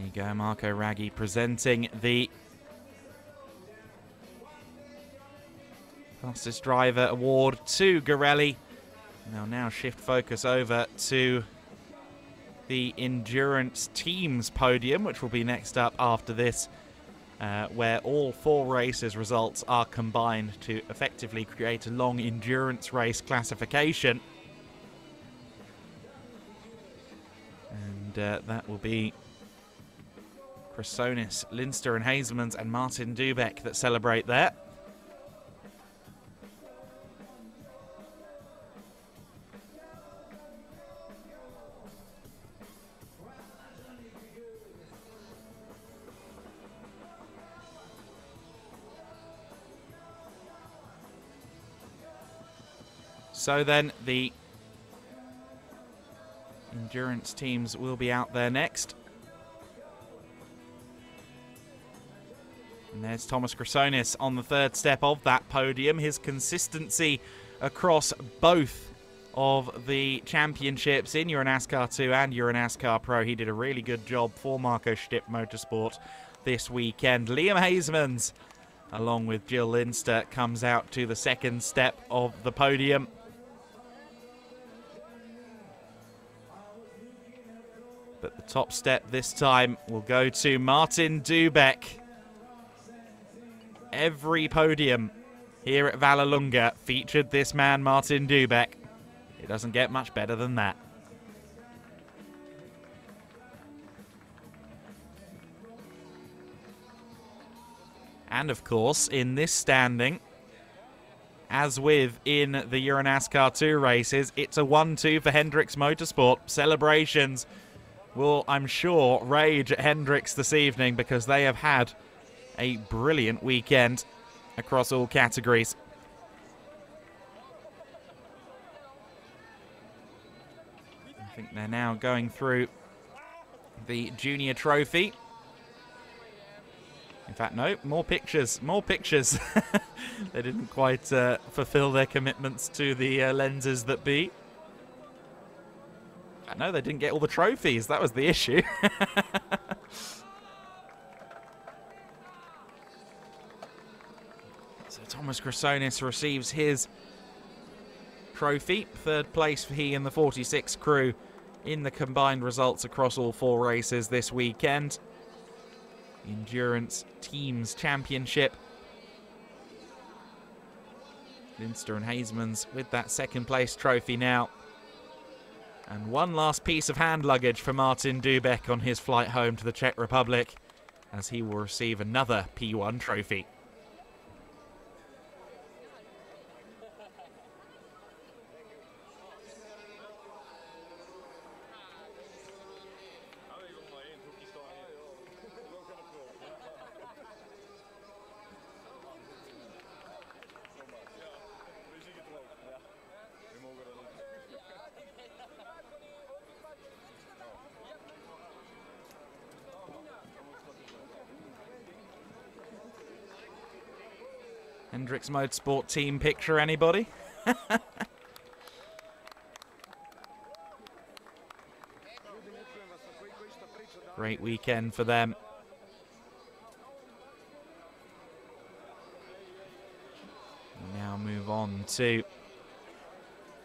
There you go, Marco Raggi presenting the Fastest Driver Award to Garelli. They'll now shift focus over to the Endurance Teams podium, which will be next up after this, where all 4 races results are combined to effectively create a long endurance race classification. And that will be Chrysonis, Linster and Hazelmans and Martin Dubek that celebrate there. So then the endurance teams will be out there next. And there's Thomas Chrysonis on the 3rd step of that podium. His consistency across both of the championships in EuroNASCAR 2 and EuroNASCAR Pro. He did a really good job for Marco Stipp Motorsport this weekend. Liam Hazelmans, along with Jill Linster, comes out to the 2nd step of the podium. But the top step this time will go to Martin Dubek. Every podium here at Vallelunga featured this man, Martin Dubek. It doesn't get much better than that. And of course, in this standing, as with in the EuroNASCAR 2 races, it's a 1-2 for Hendricks Motorsport. Celebrations will, I'm sure, rage at Hendricks this evening because they have had a brilliant weekend across all categories. I think they're now going through the junior trophy. In fact, no, more pictures, more pictures. They didn't quite fulfill their commitments to the lenses that be. No, they didn't get all the trophies. That was the issue. So Thomas Chrysonis receives his trophy. 3rd place for he and the 46 crew in the combined results across all 4 races this weekend. Endurance Teams Championship. Linster and Hazelmans with that 2nd place trophy now. And one last piece of hand luggage for Martin Dubek on his flight home to the Czech Republic, as he will receive another P1 trophy. Hendricks Motorsport team picture, anybody? Great weekend for them. We now move on to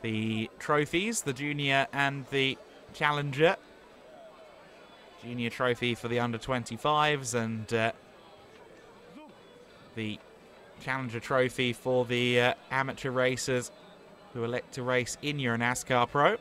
the trophies, the junior and the challenger. Junior trophy for the under-25s and the challenger trophy for the amateur racers who elect to race in EuroNASCAR Pro.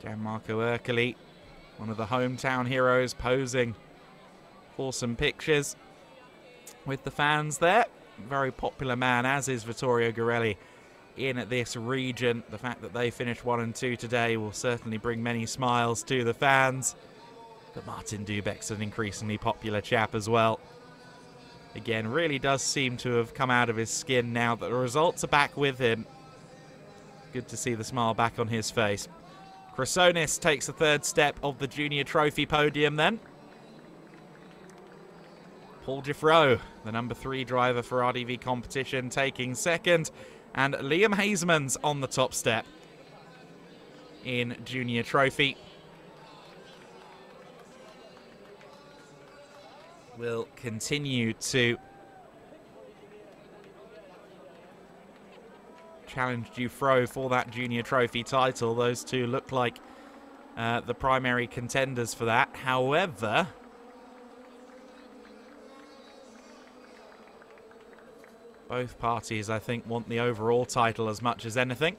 Gianmarco Ercoli, one of the hometown heroes, posing for some pictures with the fans there. Very popular man, as is Vittorio Garelli in this region. The fact that they finished 1 and 2 today will certainly bring many smiles to the fans. But Martin Dubek's an increasingly popular chap as well. Again, really does seem to have come out of his skin now that the results are back with him. Good to see the smile back on his face. Chrysonis takes the 3rd step of the junior trophy podium then. Paul Giffreau, the number 3 driver for RDV Competition, taking second, and Liam Hasemans on the top step in Junior Trophy. Will continue to challenge Giffreau for that Junior Trophy title. Those two look like the primary contenders for that. However, both parties, I think, want the overall title as much as anything.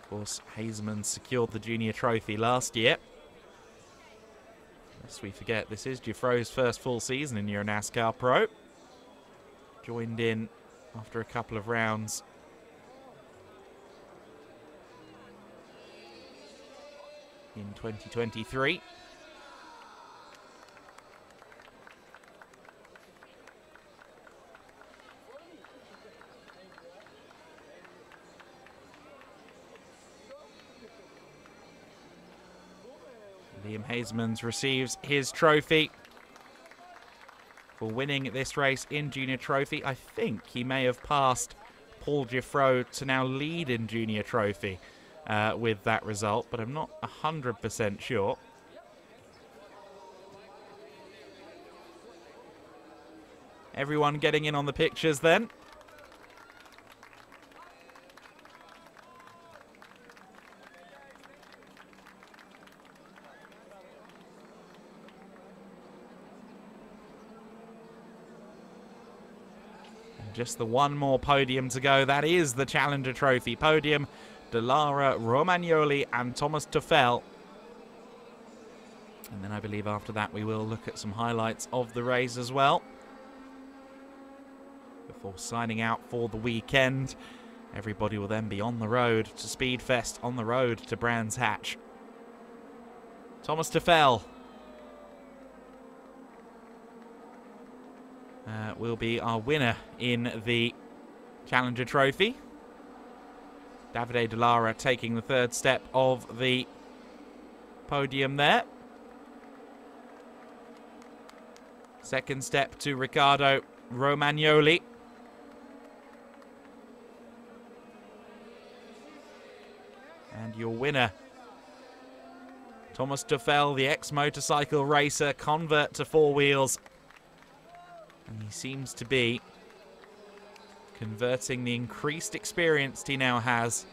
Of course, Haseman secured the Junior Trophy last year. Lest we forget, this is Giffreau's first full season in EuroNASCAR Pro. Joined in after a couple of rounds in 2023. Liam Hasemans receives his trophy for winning this race in Junior Trophy. I think he may have passed Paul Giffreau to now lead in Junior Trophy with that result, but I'm not 100% sure. Everyone getting in on the pictures then. Just the one more podium to go. That is the Challenger Trophy podium. Delara, Romagnoli and Thomas Tuffel. And then I believe after that we will look at some highlights of the race as well, before signing out for the weekend. Everybody will then be on the road to Speedfest, on the road to Brands Hatch. Thomas Tuffel will be our winner in the Challenger Trophy. Davide Delara taking the third step of the podium there. Second step to Riccardo Romagnoli. And your winner, Thomas Tuffel, the ex-motorcycle racer, convert to 4 wheels. And he seems to be converting the increased experience he now has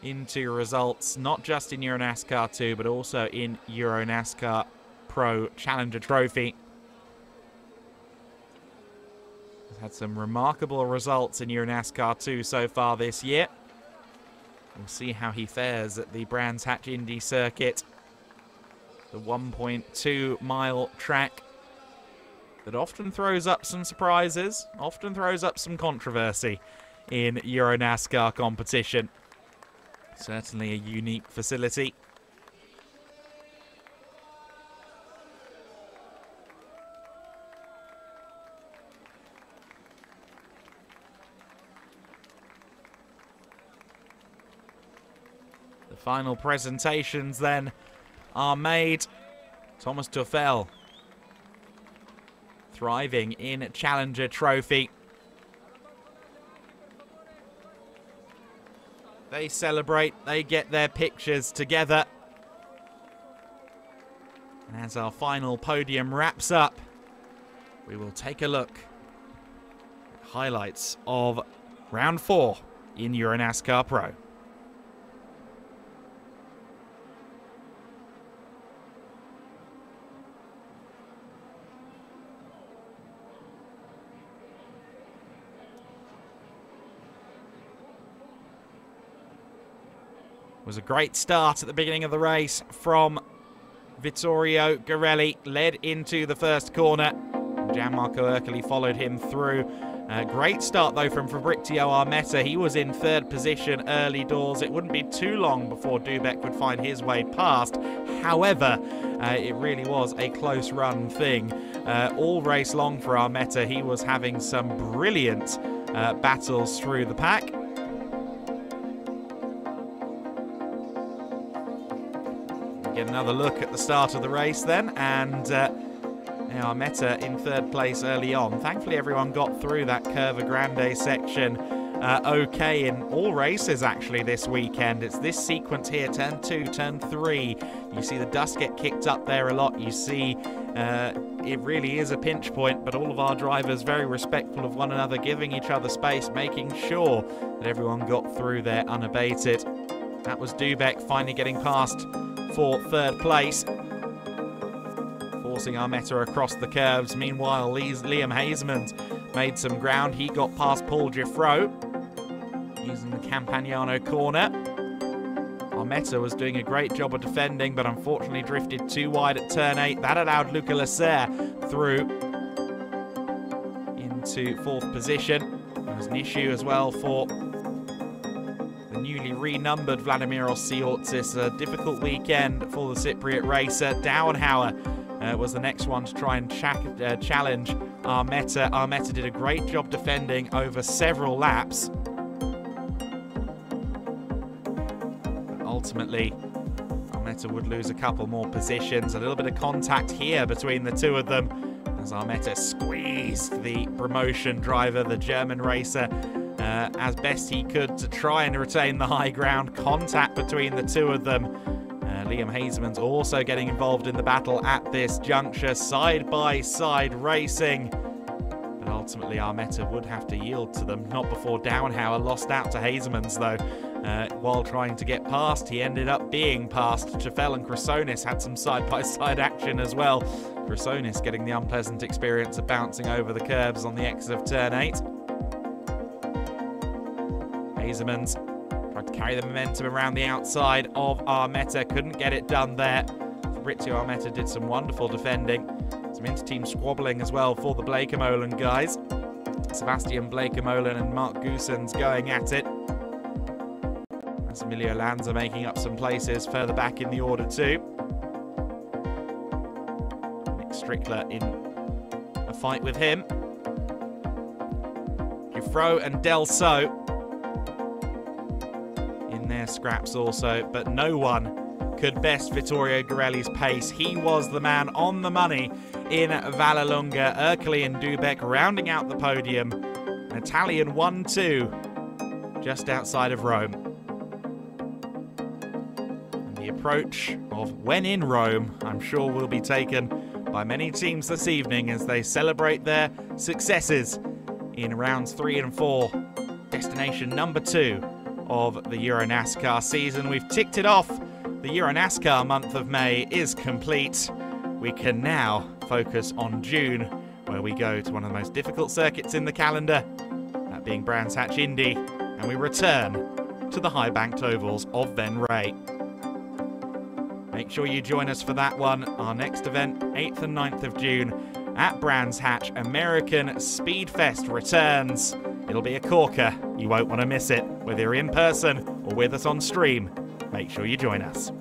into results, not just in EuroNASCAR 2, but also in EuroNASCAR Pro Challenger Trophy. He's had some remarkable results in EuroNASCAR 2 so far this year. We'll see how he fares at the Brands Hatch Indy circuit, the 1.2-mile track that often throws up some surprises, often throws up some controversy in EuroNASCAR competition. Certainly a unique facility. The final presentations then are made. Thomas Tuffel thriving in Challenger Trophy. They celebrate, they get their pictures together. And as our final podium wraps up, we will take a look at highlights of round 4 in EuroNASCAR Pro. Was a great start at the beginning of the race from Vittorio Garelli, led into the first corner. Gianmarco Ercoli followed him through. Great start though from Fabrizio Armetta. He was in 3rd position early doors. It wouldn't be too long before Dubek would find his way past. However, it really was a close run thing. All race long for Armetta, he was having some brilliant battles through the pack. Get another look at the start of the race then, and Armetta in third place early on. Thankfully everyone got through that Curva Grande section okay in all races actually this weekend. It's this sequence here, turn 2, turn 3. You see the dust get kicked up there a lot. You see it really is a pinch point, but all of our drivers very respectful of one another, giving each other space, making sure that everyone got through there unabated. That was Dubek finally getting past for third place, forcing Armetta across the curves. Meanwhile, Liam Hazeman made some ground. He got past Paul Giffreau using the Campagnano corner. Armetta was doing a great job of defending, but unfortunately drifted too wide at turn 8. That allowed Luca Lasser through into 4th position. There was an issue as well for the newly renumbered Vladimir Osiortsis. A difficult weekend for the Cypriot racer. Dauenhauer was the next one to try and challenge Armetta. Armetta did a great job defending over several laps. But ultimately, Armetta would lose a couple more positions. A little bit of contact here between the two of them as Armetta squeezed the promotion driver, the German racer, as best he could to try and retain the high ground. Contact between the two of them. Liam Hazeman's also getting involved in the battle at this juncture, side-by-side racing. But ultimately Armetta would have to yield to them, not before Dauenhauer lost out to Hazeman's though. While trying to get past, he ended up being passed. Chafel and Chrysonis had some side-by-side action as well. Chrysonis getting the unpleasant experience of bouncing over the curbs on the exit of turn 8. Hazeman's tried to carry the momentum around the outside of Armetta. Couldn't get it done there. Fabrizio Armetta did some wonderful defending. Some inter-team squabbling as well for the Bleekemolen guys. Sebastian Bleekemolen and Mark Goossens going at it. As Emilio Lanza making up some places further back in the order too. Nick Strickler in a fight with him. Giffreau and Delso their scraps also, but no one could best Vittorio Gorelli's pace. He was the man on the money in Vallelunga. Ercole and Dubek rounding out the podium. An Italian 1-2 just outside of Rome. And the approach of when in Rome, I'm sure, will be taken by many teams this evening as they celebrate their successes in rounds 3 and 4. Destination number 2 of the EuroNASCAR season. We've ticked it off. The EuroNASCAR month of May is complete. We can now focus on June, where we go to one of the most difficult circuits in the calendar, that being Brands Hatch Indy, and we return to the high-banked ovals of Ben Ray. Make sure you join us for that one. Our next event, 8th and 9th of June at Brands Hatch. American Speed Fest returns. It'll be a corker. You won't want to miss it. Whether you're in person or with us on stream, make sure you join us.